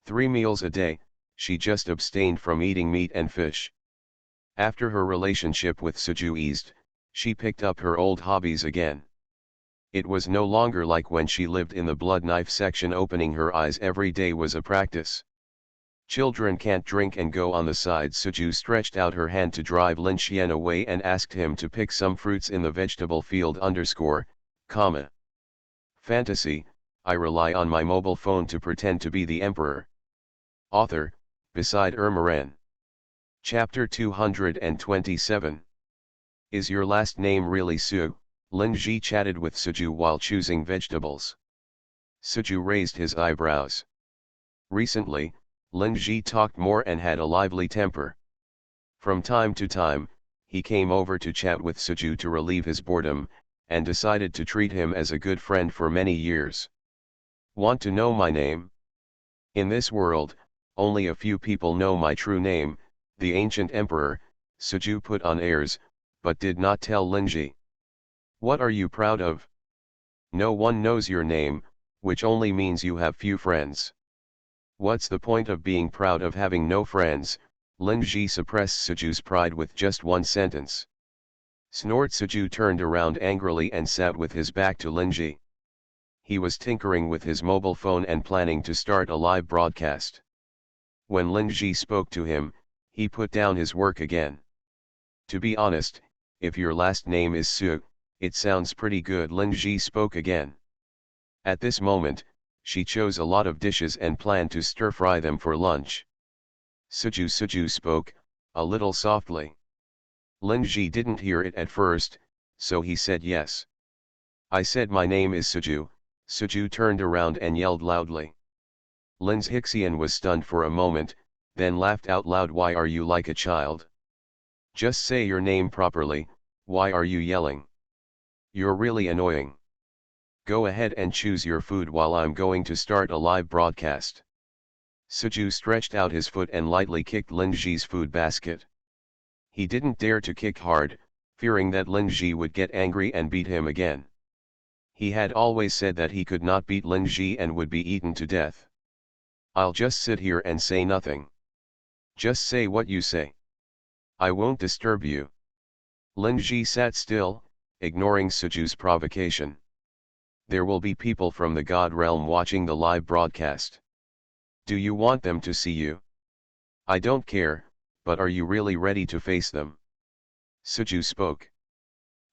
3 meals a day, she just abstained from eating meat and fish. After her relationship with Suju eased, she picked up her old hobbies again. It was no longer like when she lived in the blood knife section. Opening her eyes every day was a practice. Children can't drink and go on the side. Suju stretched out her hand to drive Lin Xian away and asked him to pick some fruits in the vegetable field. Fantasy, I rely on my mobile phone to pretend to be the emperor. Author, Beside Ermaran. Chapter 227. Is your last name really Su? Lin Ji chatted with Suju while choosing vegetables. Suju raised his eyebrows. Recently, Lin Ji talked more and had a lively temper. From time to time, he came over to chat with Suju to relieve his boredom, and decided to treat him as a good friend for many years. Want to know my name? In this world, only a few people know my true name, the ancient emperor. Suju put on airs, but did not tell Lin Ji. What are you proud of? No one knows your name, which only means you have few friends. What's the point of being proud of having no friends? Lin Ji suppressed Suju's pride with just one sentence. Snort. Suju turned around angrily and sat with his back to Lin Ji. He was tinkering with his mobile phone and planning to start a live broadcast. When Lin Ji spoke to him, he put down his work again. To be honest, if your last name is Su, it sounds pretty good. Lin Ji spoke again. At this moment, she chose a lot of dishes and planned to stir-fry them for lunch. Suju spoke, a little softly. Lin Ji didn't hear it at first, so he said yes. I said my name is Suju. Suju turned around and yelled loudly. Lin Zhixian was stunned for a moment, then laughed out loud. Why are you like a child? Just say your name properly. Why are you yelling? You're really annoying. Go ahead and choose your food while I'm going to start a live broadcast. Suju stretched out his foot and lightly kicked Lin Ji's food basket. He didn't dare to kick hard, fearing that Lin Ji would get angry and beat him again. He had always said that he could not beat Lin Ji and would be eaten to death. I'll just sit here and say nothing. Just say what you say. I won't disturb you. Lin Ji sat still, ignoring Suju's provocation. There will be people from the God realm watching the live broadcast. Do you want them to see you? I don't care, but are you really ready to face them? Suju spoke.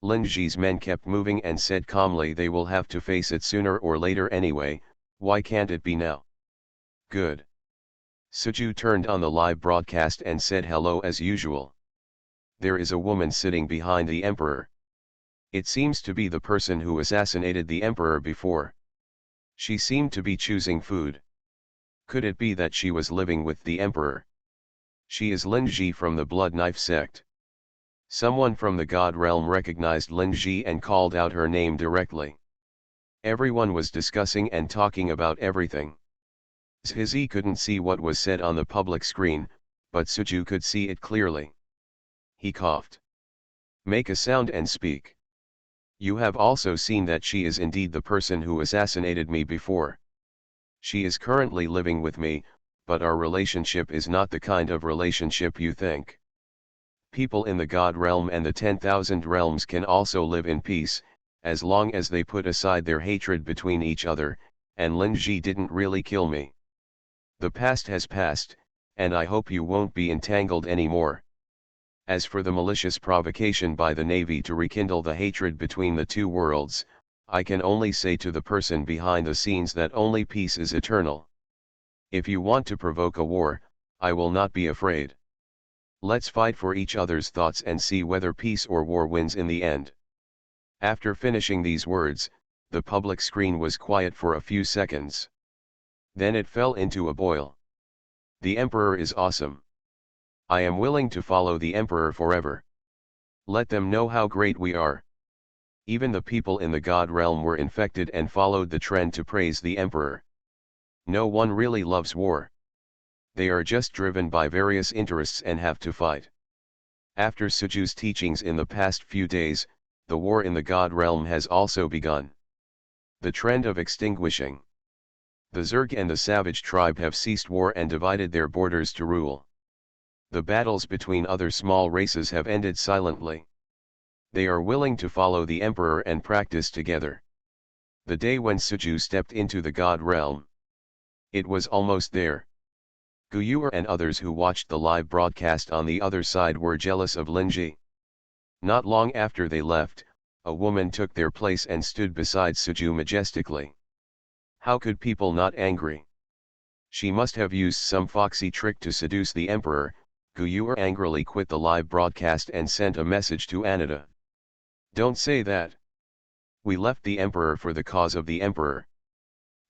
Lin Ji's men kept moving and said calmly, they will have to face it sooner or later anyway. Why can't it be now? Good. Suju turned on the live broadcast and said hello as usual. there is a woman sitting behind the emperor. It seems to be the person who assassinated the emperor before. She seemed to be choosing food. Could it be that she was living with the emperor? She is Lin Ji from the Blood Knife sect. Someone from the God realm recognized Lin Ji and called out her name directly. Everyone was discussing and talking about everything. Zhizi couldn't see what was said on the public screen, but Suju could see it clearly. He coughed. Make a sound and speak. You have also seen that she is indeed the person who assassinated me before. She is currently living with me, but our relationship is not the kind of relationship you think. People in the God realm and the 10,000 realms can also live in peace, as long as they put aside their hatred between each other, and Lin Ji didn't really kill me. The past has passed, and I hope you won't be entangled anymore. As for the malicious provocation by the Navy to rekindle the hatred between the two worlds, I can only say to the person behind the scenes that only peace is eternal. If you want to provoke a war, I will not be afraid. Let's fight for each other's thoughts and see whether peace or war wins in the end. After finishing these words, the public screen was quiet for a few seconds. Then it fell into a boil. The Emperor is awesome. I am willing to follow the Emperor forever. Let them know how great we are. Even the people in the God realm were infected and followed the trend to praise the Emperor. No one really loves war. They are just driven by various interests and have to fight. After Suju's teachings in the past few days, the war in the God realm has also begun. The trend of extinguishing. The Zerg and the Savage tribe have ceased war and divided their borders to rule. The battles between other small races have ended silently. They are willing to follow the Emperor and practice together. The day when Suju stepped into the God realm. It was almost there. Guyuer and others who watched the live broadcast on the other side were jealous of Linji. Not long after they left, a woman took their place and stood beside Suju majestically. How could people not angry? She must have used some foxy trick to seduce the Emperor. Guyuer angrily quit the live broadcast and sent a message to Anita. Don't say that. We left the Emperor for the cause of the Emperor.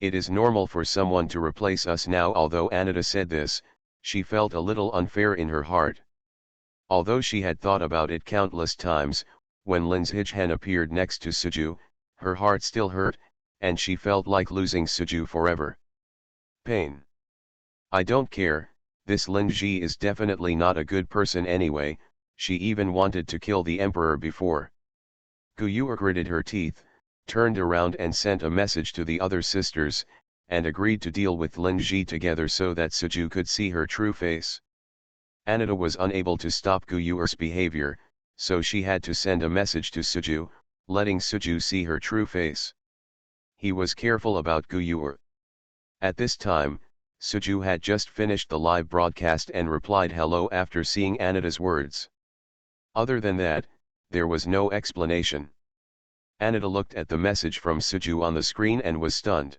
It is normal for someone to replace us now. Although Anita said this, she felt a little unfair in her heart. Although she had thought about it countless times, when Lin's Hijhan appeared next to Suju, her heart still hurt, and she felt like losing Suju forever. Pain. I don't care, this Lin Ji is definitely not a good person anyway. She even wanted to kill the Emperor before. Guyuer gritted her teeth, turned around and sent a message to the other sisters, and agreed to deal with Lin Ji together so that Suju could see her true face. Anita was unable to stop Guyuer's behavior, so she had to send a message to Suju, letting Suju see her true face. He was careful about Guyuer. At this time, Suju had just finished the live broadcast and replied hello after seeing Anita's words. Other than that, there was no explanation. Anita looked at the message from Suju on the screen and was stunned.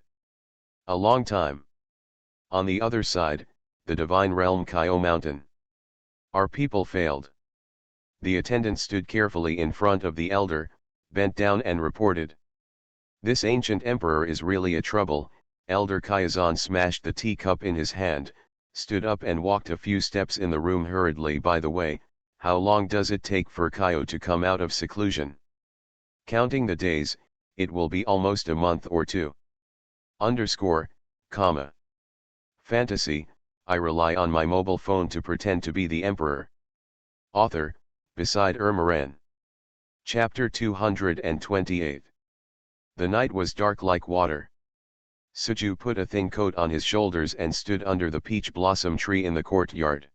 A long time. On the other side, the divine realm Kyo Mountain. Our people failed. The attendant stood carefully in front of the elder, bent down and reported. This ancient emperor is really a trouble. Elder Kayazan smashed the teacup in his hand, stood up and walked a few steps in the room hurriedly. By the way, how long does it take for Kyo to come out of seclusion? Counting the days, it will be almost a month or two. Underscore, comma. Fantasy, I rely on my mobile phone to pretend to be the emperor. Author, Beside Ermaran. Chapter 228. The night was dark like water. Suju put a thin coat on his shoulders and stood under the peach blossom tree in the courtyard.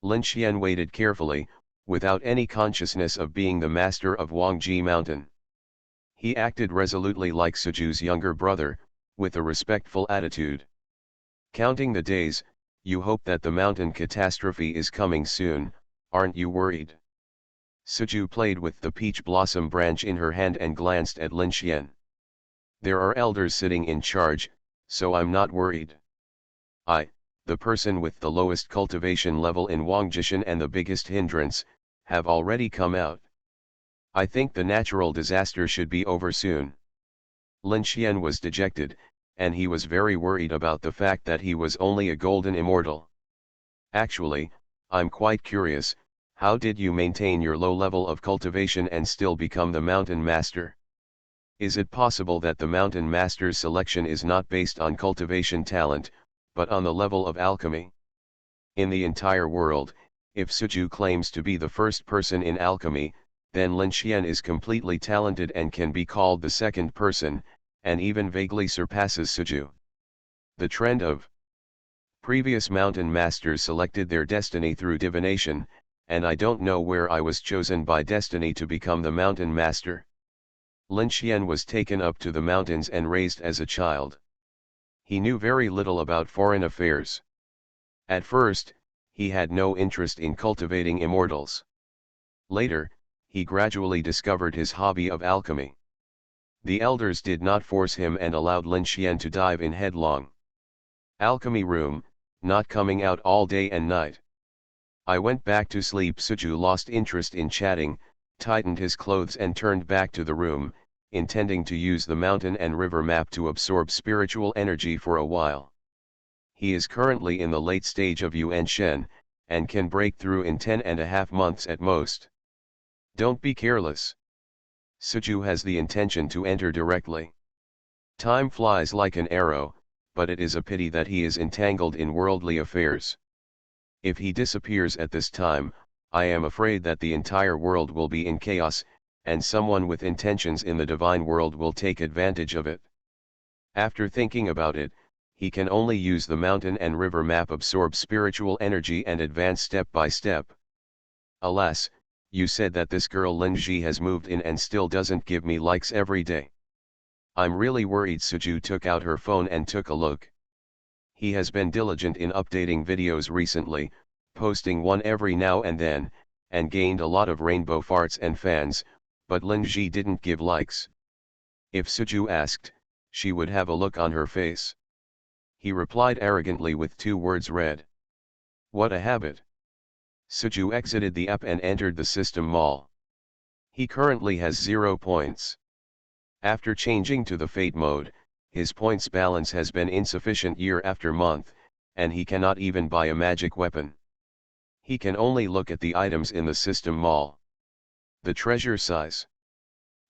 Lin Xian waited carefully, without any consciousness of being the master of Wangji Mountain. He acted resolutely like Suju's younger brother, with a respectful attitude. Counting the days, you hope that the mountain catastrophe is coming soon, aren't you worried? Suju played with the peach blossom branch in her hand and glanced at Lin Xian. There are elders sitting in charge, so I'm not worried. I, the person with the lowest cultivation level in Wangjishan and the biggest hindrance, have already come out. I think the natural disaster should be over soon. Lin Xian was dejected, and he was very worried about the fact that he was only a golden immortal. Actually, I'm quite curious, how did you maintain your low level of cultivation and still become the mountain master? Is it possible that the mountain master's selection is not based on cultivation talent, but on the level of alchemy? In the entire world, if Suju claims to be the first person in alchemy, then Lin Xian is completely talented and can be called the second person, and even vaguely surpasses Suju. The trend of previous mountain masters selected their destiny through divination, and I don't know where I was chosen by destiny to become the mountain master. Lin Xian was taken up to the mountains and raised as a child. He knew very little about foreign affairs. At first, he had no interest in cultivating immortals. Later, he gradually discovered his hobby of alchemy. The elders did not force him and allowed Lin Xian to dive in headlong. Alchemy room, not coming out all day and night. I went back to sleep. Suju lost interest in chatting, tightened his clothes and turned back to the room, intending to use the mountain and river map to absorb spiritual energy for a while. He is currently in the late stage of Yuan Shen, and can break through in 10.5 months at most. Don't be careless. Suju has the intention to enter directly. Time flies like an arrow, but it is a pity that he is entangled in worldly affairs. If he disappears at this time, I am afraid that the entire world will be in chaos, and someone with intentions in the divine world will take advantage of it. After thinking about it, he can only use the mountain and river map, absorb spiritual energy and advance step by step. Alas, you said that this girl Lin Ji has moved in and still doesn't give me likes every day. I'm really worried. Suju took out her phone and took a look. He has been diligent in updating videos recently, posting one every now and then, and gained a lot of rainbow farts and fans, but Lin Ji didn't give likes. If Suju asked, she would have a look on her face. He replied arrogantly with 2 words read. What a habit. Suju exited the app and entered the system mall. He currently has 0 points. After changing to the Fate mode, his points balance has been insufficient year after month, and he cannot even buy a magic weapon. He can only look at the items in the system mall. The treasure size.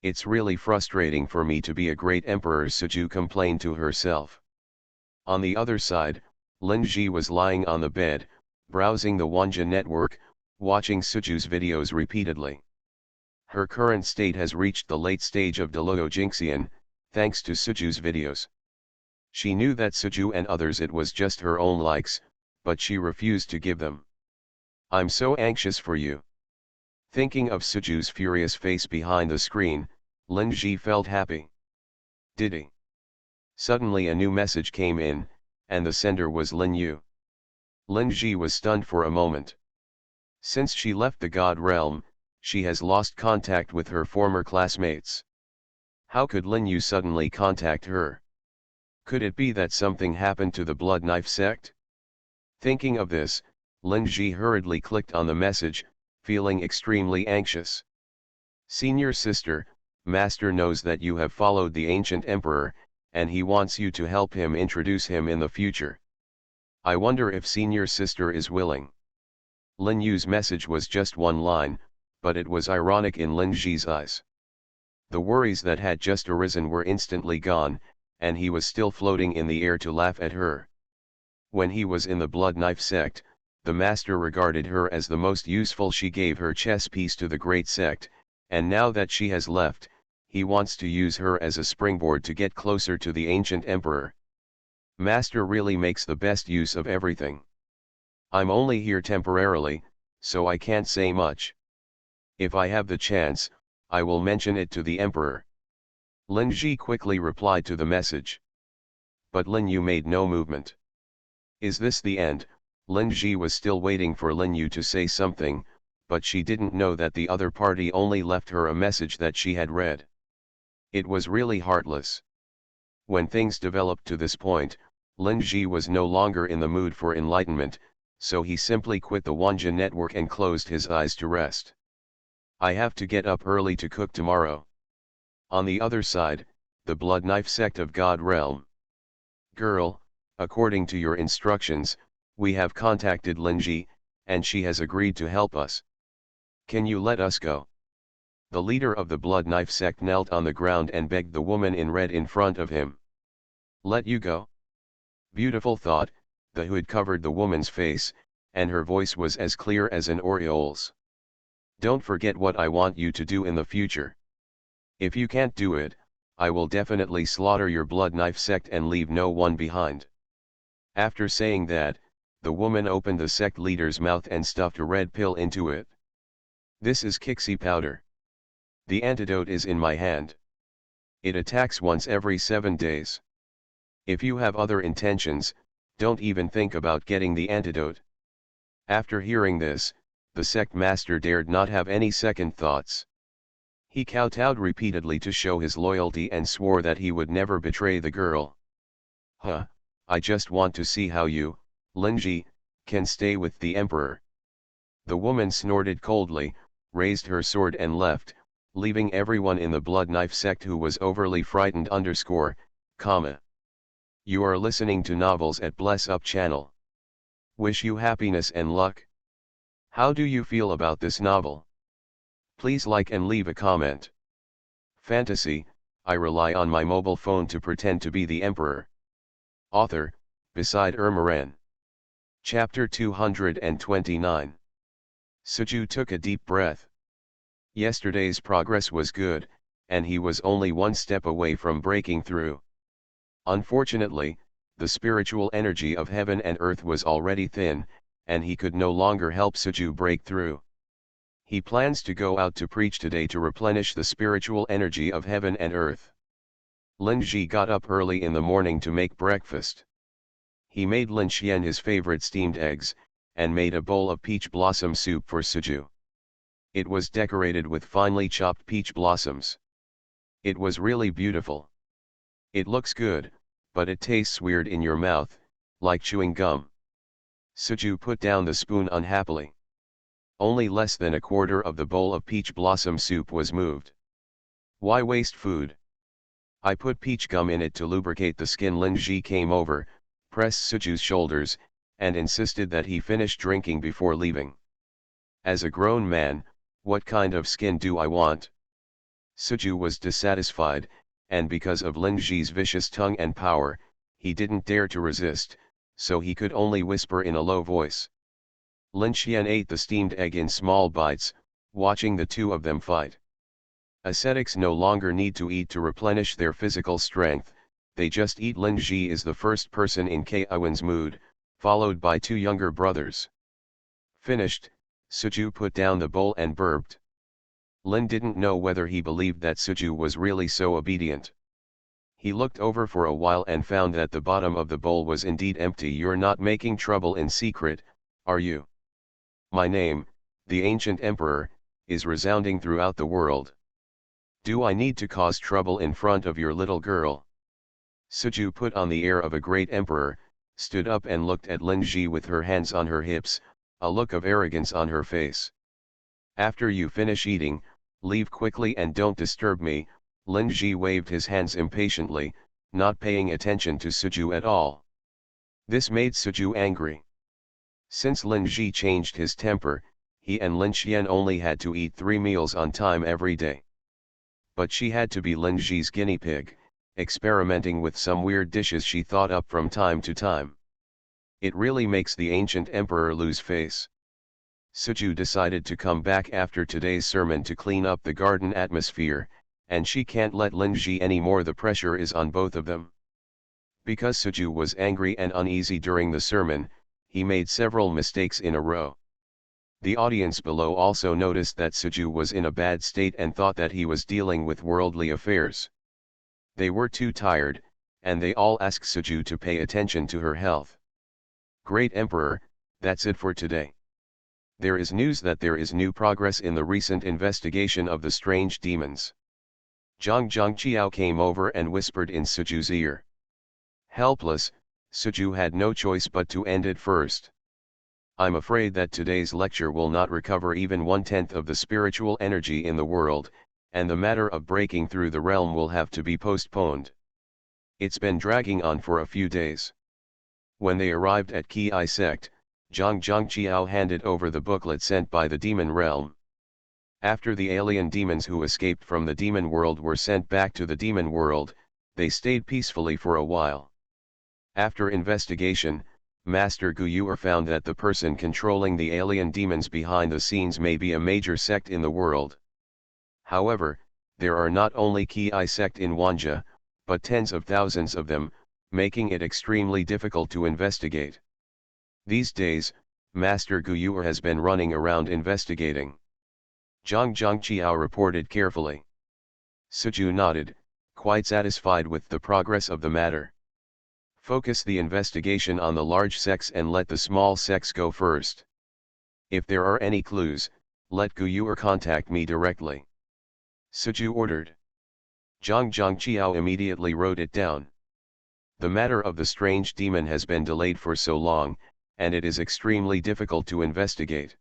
It's really frustrating for me to be a great emperor, Suju complained to herself. On the other side, Lin Ji was lying on the bed, browsing the Wanja network, watching Suju's videos repeatedly. Her current state has reached the late stage of Deluo Jinxian, thanks to Suju's videos. She knew that Suju and others it was just her own likes, but she refused to give them. I'm so anxious for you. Thinking of Suju's furious face behind the screen, Lin Ji felt happy. Did he? Suddenly a new message came in, and the sender was Lin Yu. Lin Ji was stunned for a moment. Since she left the God realm, she has lost contact with her former classmates. How could Lin Yu suddenly contact her? Could it be that something happened to the Blood Knife sect? Thinking of this, Lin Ji hurriedly clicked on the message, feeling extremely anxious. Senior sister, Master knows that you have followed the ancient emperor, and he wants you to help him introduce him in the future. I wonder if senior sister is willing. Lin Yu's message was just 1 line, but it was ironic in Lin Ji's eyes. The worries that had just arisen were instantly gone, and he was still floating in the air to laugh at her. When he was in the Blood Knife sect, the master regarded her as the most useful. She gave her chess piece to the great sect, and now that she has left, he wants to use her as a springboard to get closer to the ancient emperor. Master really makes the best use of everything. I'm only here temporarily, so I can't say much. If I have the chance, I will mention it to the emperor. Lin Ji quickly replied to the message. But Lin Yu made no movement. Is this the end? Lin Ji was still waiting for Lin Yu to say something, but she didn't know that the other party only left her a message that she had read. It was really heartless. When things developed to this point, Lin Ji was no longer in the mood for enlightenment, so he simply quit the Wanja network and closed his eyes to rest. I have to get up early to cook tomorrow. On the other side, the Blood Knife sect of God Realm. Girl, according to your instructions, we have contacted Linji, and she has agreed to help us. Can you let us go? The leader of the Blood Knife sect knelt on the ground and begged the woman in red in front of him. Let you go? Beautiful thought, the hood covered the woman's face, and her voice was as clear as an oriole's. Don't forget what I want you to do in the future. If you can't do it, I will definitely slaughter your Blood Knife sect and leave no one behind. After saying that, the woman opened the sect leader's mouth and stuffed a red pill into it. This is Kixie powder. The antidote is in my hand. It attacks once every 7 days. If you have other intentions, don't even think about getting the antidote. After hearing this, the sect master dared not have any second thoughts. He kowtowed repeatedly to show his loyalty and swore that he would never betray the girl. Huh, I just want to see how you, Linji, can stay with the emperor. The woman snorted coldly, raised her sword and left, leaving everyone in the Blood Knife sect who was overly frightened comma. You are listening to novels at Bless Up channel. Wish you happiness and luck. How do you feel about this novel? Please like and leave a comment. Fantasy, I rely on my mobile phone to pretend to be the emperor. Author, Beside Ermaran. Chapter 229. Suju took a deep breath. Yesterday's progress was good, and he was only one step away from breaking through. Unfortunately, the spiritual energy of heaven and earth was already thin, and he could no longer help Suju break through. He plans to go out to preach today to replenish the spiritual energy of heaven and earth. Linji got up early in the morning to make breakfast. He made Lin Xian his favorite steamed eggs, and made a bowl of peach blossom soup for Suju. It was decorated with finely chopped peach blossoms. It was really beautiful. It looks good, but it tastes weird in your mouth, like chewing gum. Suju put down the spoon unhappily. Only less than a quarter of the bowl of peach blossom soup was moved. Why waste food? I put peach gum in it to lubricate the skin. Linji came over, pressed Suju's shoulders, and insisted that he finish drinking before leaving. As a grown man, what kind of skin do I want? Suju was dissatisfied, and because of Linji's vicious tongue and power, he didn't dare to resist, so he could only whisper in a low voice. Lin Xian ate the steamed egg in small bites, watching the two of them fight. Ascetics no longer need to eat to replenish their physical strength, they just eat. Linji is the first person in Kaiwen's mood, followed by two younger brothers. Finished, Suju put down the bowl and burped. Lin didn't know whether he believed that Suju was really so obedient. He looked over for a while and found that the bottom of the bowl was indeed empty. You're not making trouble in secret, are you? My name, the ancient emperor, is resounding throughout the world. Do I need to cause trouble in front of your little girl? Suju put on the air of a great emperor, stood up and looked at Linji with her hands on her hips, a look of arrogance on her face. After you finish eating, leave quickly and don't disturb me. Linji waved his hands impatiently, not paying attention to Suju at all. This made Suju angry. Since Linji changed his temper, he and Lin Xian only had to eat 3 meals on time every day. But she had to be Linji's guinea pig, experimenting with some weird dishes she thought up from time to time. It really makes the ancient emperor lose face. Suju decided to come back after today's sermon to clean up the garden atmosphere, and she can't let Linji anymore. The pressure is on both of them. Because Suju was angry and uneasy during the sermon, he made several mistakes in a row. The audience below also noticed that Suju was in a bad state and thought that he was dealing with worldly affairs. They were too tired, and they all asked Suju to pay attention to her health. Great Emperor, that's it for today. There is news that there is new progress in the recent investigation of the strange demons. Zhang Zhangqiao came over and whispered in Suju's ear. Helpless, Suju had no choice but to end it first. I'm afraid that today's lecture will not recover even 1/10 of the spiritual energy in the world, and the matter of breaking through the realm will have to be postponed. It's been dragging on for a few days. When they arrived at Ki sect, Zhang Zhangqiao handed over the booklet sent by the demon realm. After the alien demons who escaped from the demon world were sent back to the demon world, they stayed peacefully for a while. After investigation, Master Guyuer found that the person controlling the alien demons behind the scenes may be a major sect in the world. However, there are not only Ki sect in Wanja, but tens of thousands of them, making it extremely difficult to investigate. These days, Master Guyuer has been running around investigating. Zhang Zhangqiao reported carefully. Suju nodded, quite satisfied with the progress of the matter. Focus the investigation on the large sects and let the small sects go first. If there are any clues, let Guyuer contact me directly. Suju ordered. Zhang Zhangqiao immediately wrote it down. The matter of the strange demon has been delayed for so long, and it is extremely difficult to investigate.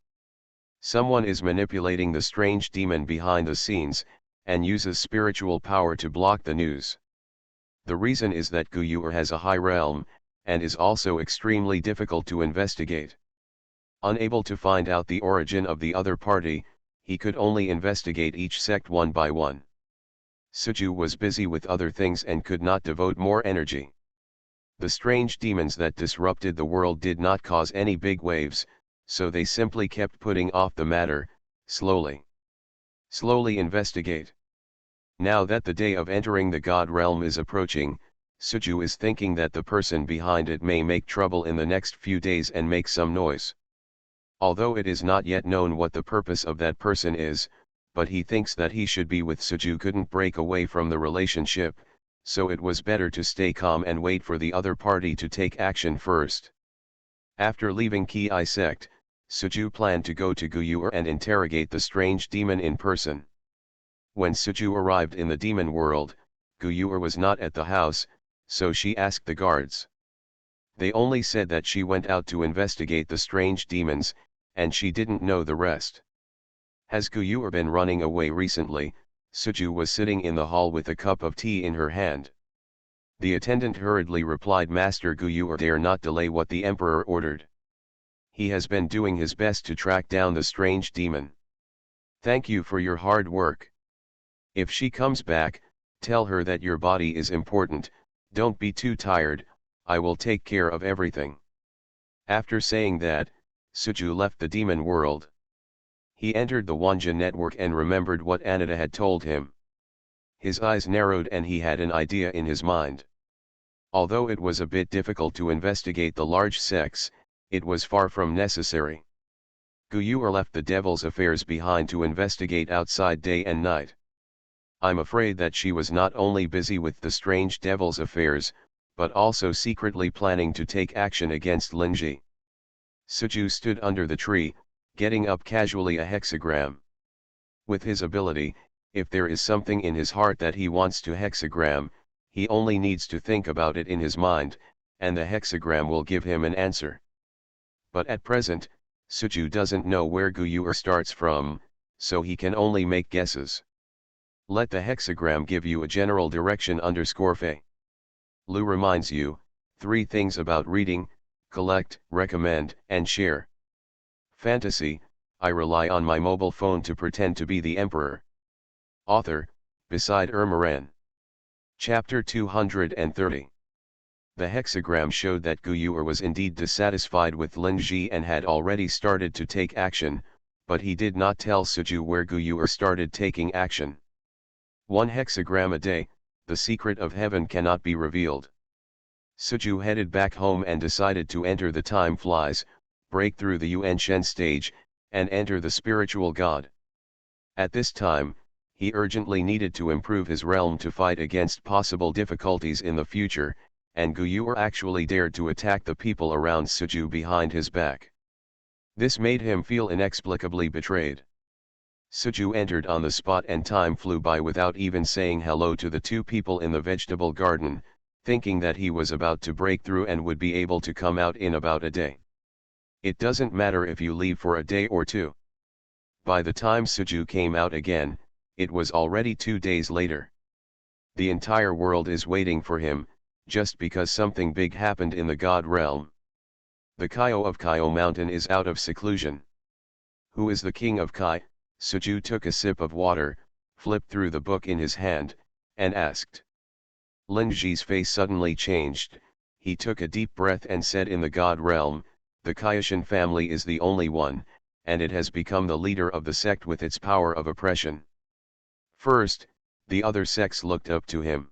Someone is manipulating the strange demon behind the scenes, and uses spiritual power to block the news. The reason is that Guyuer has a high realm, and is also extremely difficult to investigate. Unable to find out the origin of the other party, he could only investigate each sect one by one. Suju was busy with other things and could not devote more energy. The strange demons that disrupted the world did not cause any big waves, so they simply kept putting off the matter. Slowly investigate. Now that the day of entering the God realm is approaching, Suju is thinking that the person behind it may make trouble in the next few days and make some noise. Although it is not yet known what the purpose of that person is, but he thinks that he should be with Suju couldn't break away from the relationship, so it was better to stay calm and wait for the other party to take action first. After leaving Ki sect, Suju planned to go to Guyuer and interrogate the strange demon in person. When Suju arrived in the demon world, Guyuer was not at the house, so she asked the guards. They only said that she went out to investigate the strange demons, and she didn't know the rest. Has Guyuer been running away recently? Suju was sitting in the hall with a cup of tea in her hand. The attendant hurriedly replied, Master Guyuer dare not delay what the emperor ordered. He has been doing his best to track down the strange demon. Thank you for your hard work. If she comes back, tell her that your body is important, don't be too tired, I will take care of everything. After saying that, Suju left the demon world. He entered the Wanja network and remembered what Anita had told him. His eyes narrowed and he had an idea in his mind. Although it was a bit difficult to investigate the large sects, it was far from necessary. Guyuer left the devil's affairs behind to investigate outside day and night. I'm afraid that she was not only busy with the strange devil's affairs, but also secretly planning to take action against Linji. Suju stood under the tree, getting up casually a hexagram. With his ability, if there is something in his heart that he wants to hexagram, he only needs to think about it in his mind, and the hexagram will give him an answer. But at present, Suju doesn't know where Guyuer starts from, so he can only make guesses. Let the hexagram give you a general direction _Fe. Lu reminds you, 3 things about reading: collect, recommend, and share. Fantasy, I rely on my mobile phone to pretend to be the emperor. Author, beside Ermaran. Chapter 230. The hexagram showed that Guyuer was indeed dissatisfied with Linji and had already started to take action, but he did not tell Suju where Guyuer started taking action. 1 hexagram a day, the secret of heaven cannot be revealed. Suju headed back home and decided to enter the time flies, break through the Yuan Shen stage, and enter the spiritual god. At this time, he urgently needed to improve his realm to fight against possible difficulties in the future, and Guyuer actually dared to attack the people around Suju behind his back. This made him feel inexplicably betrayed. Suju entered on the spot and time flew by without even saying hello to the 2 people in the vegetable garden, thinking that he was about to break through and would be able to come out in about a day. It doesn't matter if you leave for a day or two. By the time Suju came out again, it was already 2 days later. The entire world is waiting for him, just because something big happened in the God realm. The Kaio of Kaio Mountain is out of seclusion. Who is the king of Kai? Suju took a sip of water, flipped through the book in his hand, and asked. Lin Ji's face suddenly changed. He took a deep breath and said, in the God realm, the Kaioshin family is the only one, and it has become the leader of the sect with its power of oppression. First, the other sects looked up to him.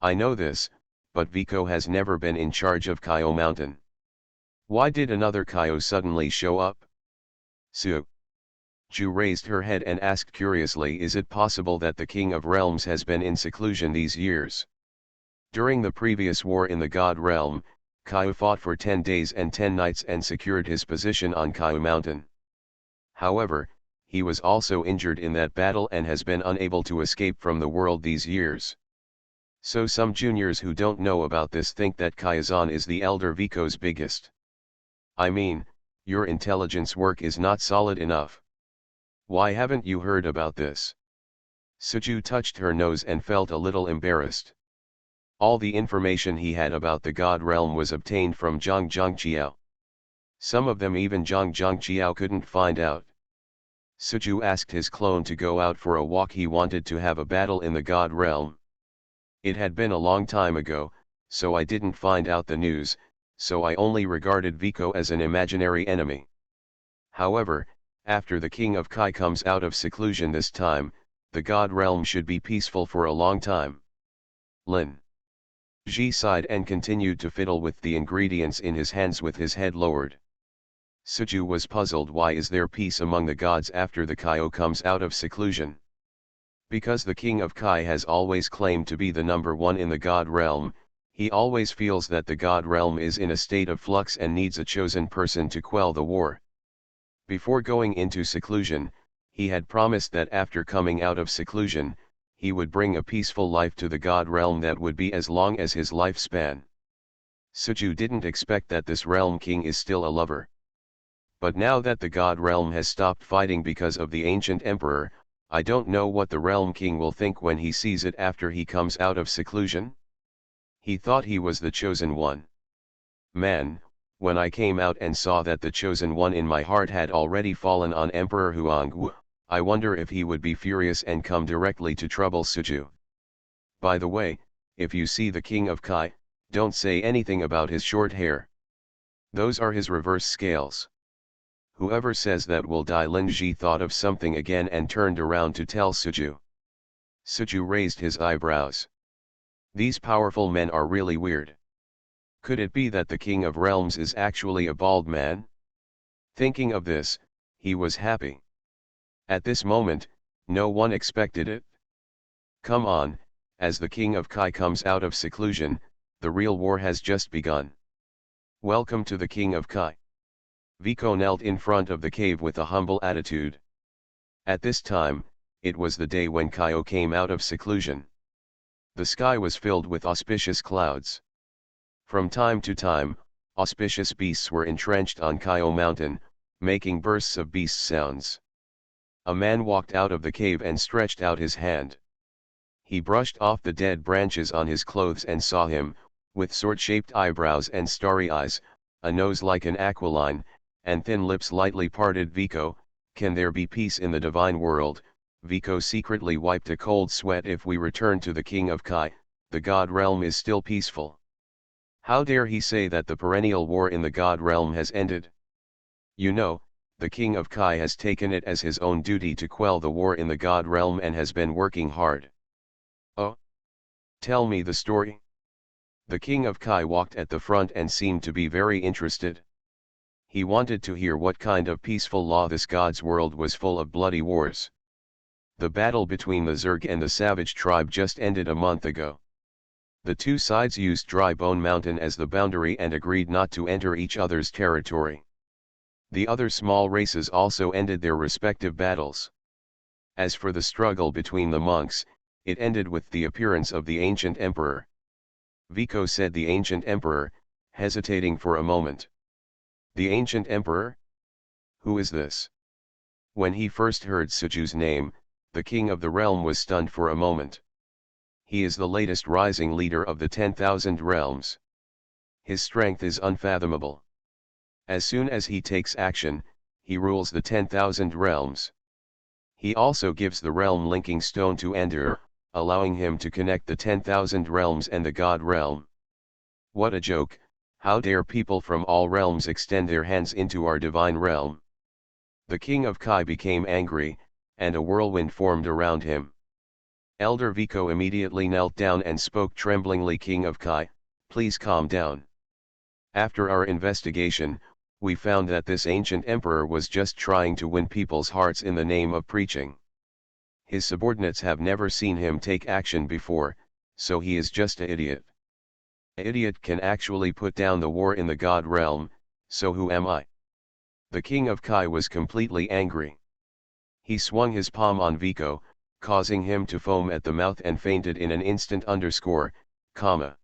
I know this, but Viko has never been in charge of Kaio Mountain. Why did another Kaio suddenly show up? Su Ju raised her head and asked curiously, is it possible that the King of Realms has been in seclusion these years? During the previous war in the God realm, Kaio fought for 10 days and 10 nights and secured his position on Kaio Mountain. However, he was also injured in that battle and has been unable to escape from the world these years. So some juniors who don't know about this think that Kaiozan is the elder Viko's biggest. I mean, your intelligence work is not solid enough. Why haven't you heard about this? Suju touched her nose and felt a little embarrassed. All the information he had about the God realm was obtained from Zhang Zhangqiao. Some of them even Zhang Zhangqiao couldn't find out. Suju asked his clone to go out for a walk. He wanted to have a battle in the God realm. It had been a long time ago, so I didn't find out the news, so I only regarded Viko as an imaginary enemy. However, after the King of Kai comes out of seclusion this time, the God realm should be peaceful for a long time. Lin Ji sighed and continued to fiddle with the ingredients in his hands with his head lowered. Suju was puzzled. Why is there peace among the gods after the Kaio comes out of seclusion? Because the King of Kai has always claimed to be the number one in the God realm, he always feels that the God realm is in a state of flux and needs a chosen person to quell the war. Before going into seclusion, he had promised that after coming out of seclusion, he would bring a peaceful life to the God realm that would be as long as his lifespan. Suju didn't expect that this realm king is still a lover. But now that the God realm has stopped fighting because of the ancient emperor, I don't know what the realm king will think when he sees it after he comes out of seclusion. He thought he was the chosen one. Man, when I came out and saw that the chosen one in my heart had already fallen on Emperor Huangwu, I wonder if he would be furious and come directly to trouble Suju. By the way, if you see the King of Kai, don't say anything about his short hair. Those are his reverse scales. Whoever says that will die. Lin Ji thought of something again and turned around to tell Suju. Suju raised his eyebrows. These powerful men are really weird. Could it be that the King of Realms is actually a bald man? Thinking of this, he was happy. At this moment, no one expected it. Come on, as the King of Kai comes out of seclusion, the real war has just begun. Welcome to the King of Kai. Viko knelt in front of the cave with a humble attitude. At this time, it was the day when Kaio came out of seclusion. The sky was filled with auspicious clouds. From time to time, auspicious beasts were entrenched on Kaio Mountain, making bursts of beast sounds. A man walked out of the cave and stretched out his hand. He brushed off the dead branches on his clothes and saw him, with sword-shaped eyebrows and starry eyes, a nose like an aquiline, and thin lips lightly parted. Viko, can there be peace in the divine world? Viko secretly wiped a cold sweat. If we return to the King of Kai, the God realm is still peaceful. How dare he say that the perennial war in the God realm has ended? You know, the King of Kai has taken it as his own duty to quell the war in the God realm and has been working hard. Oh? Tell me the story. The King of Kai walked at the front and seemed to be very interested. He wanted to hear what kind of peaceful law this God's world was full of bloody wars. The battle between the Zerg and the Savage tribe just ended a month ago. The two sides used Dry Bone Mountain as the boundary and agreed not to enter each other's territory. The other small races also ended their respective battles. As for the struggle between the monks, it ended with the appearance of the ancient emperor. Viko said the ancient emperor, hesitating for a moment. The ancient emperor? Who is this? When he first heard Suju's name, the king of the realm was stunned for a moment. He is the latest rising leader of the 10,000 realms. His strength is unfathomable. As soon as he takes action, he rules the 10,000 realms. He also gives the realm linking stone to Andir, allowing him to connect the 10,000 realms and the God realm. What a joke! How dare people from all realms extend their hands into our divine realm? The king of Kai became angry, and a whirlwind formed around him. Elder Vico immediately knelt down and spoke tremblingly, "King of Kai, please calm down. After our investigation, we found that this ancient emperor was just trying to win people's hearts in the name of preaching. His subordinates have never seen him take action before, so he is just an idiot. An idiot can actually put down the war in the God realm, so who am I?" The king of Kai was completely angry. He swung his palm on Vico, causing him to foam at the mouth and fainted in an instant. Comma.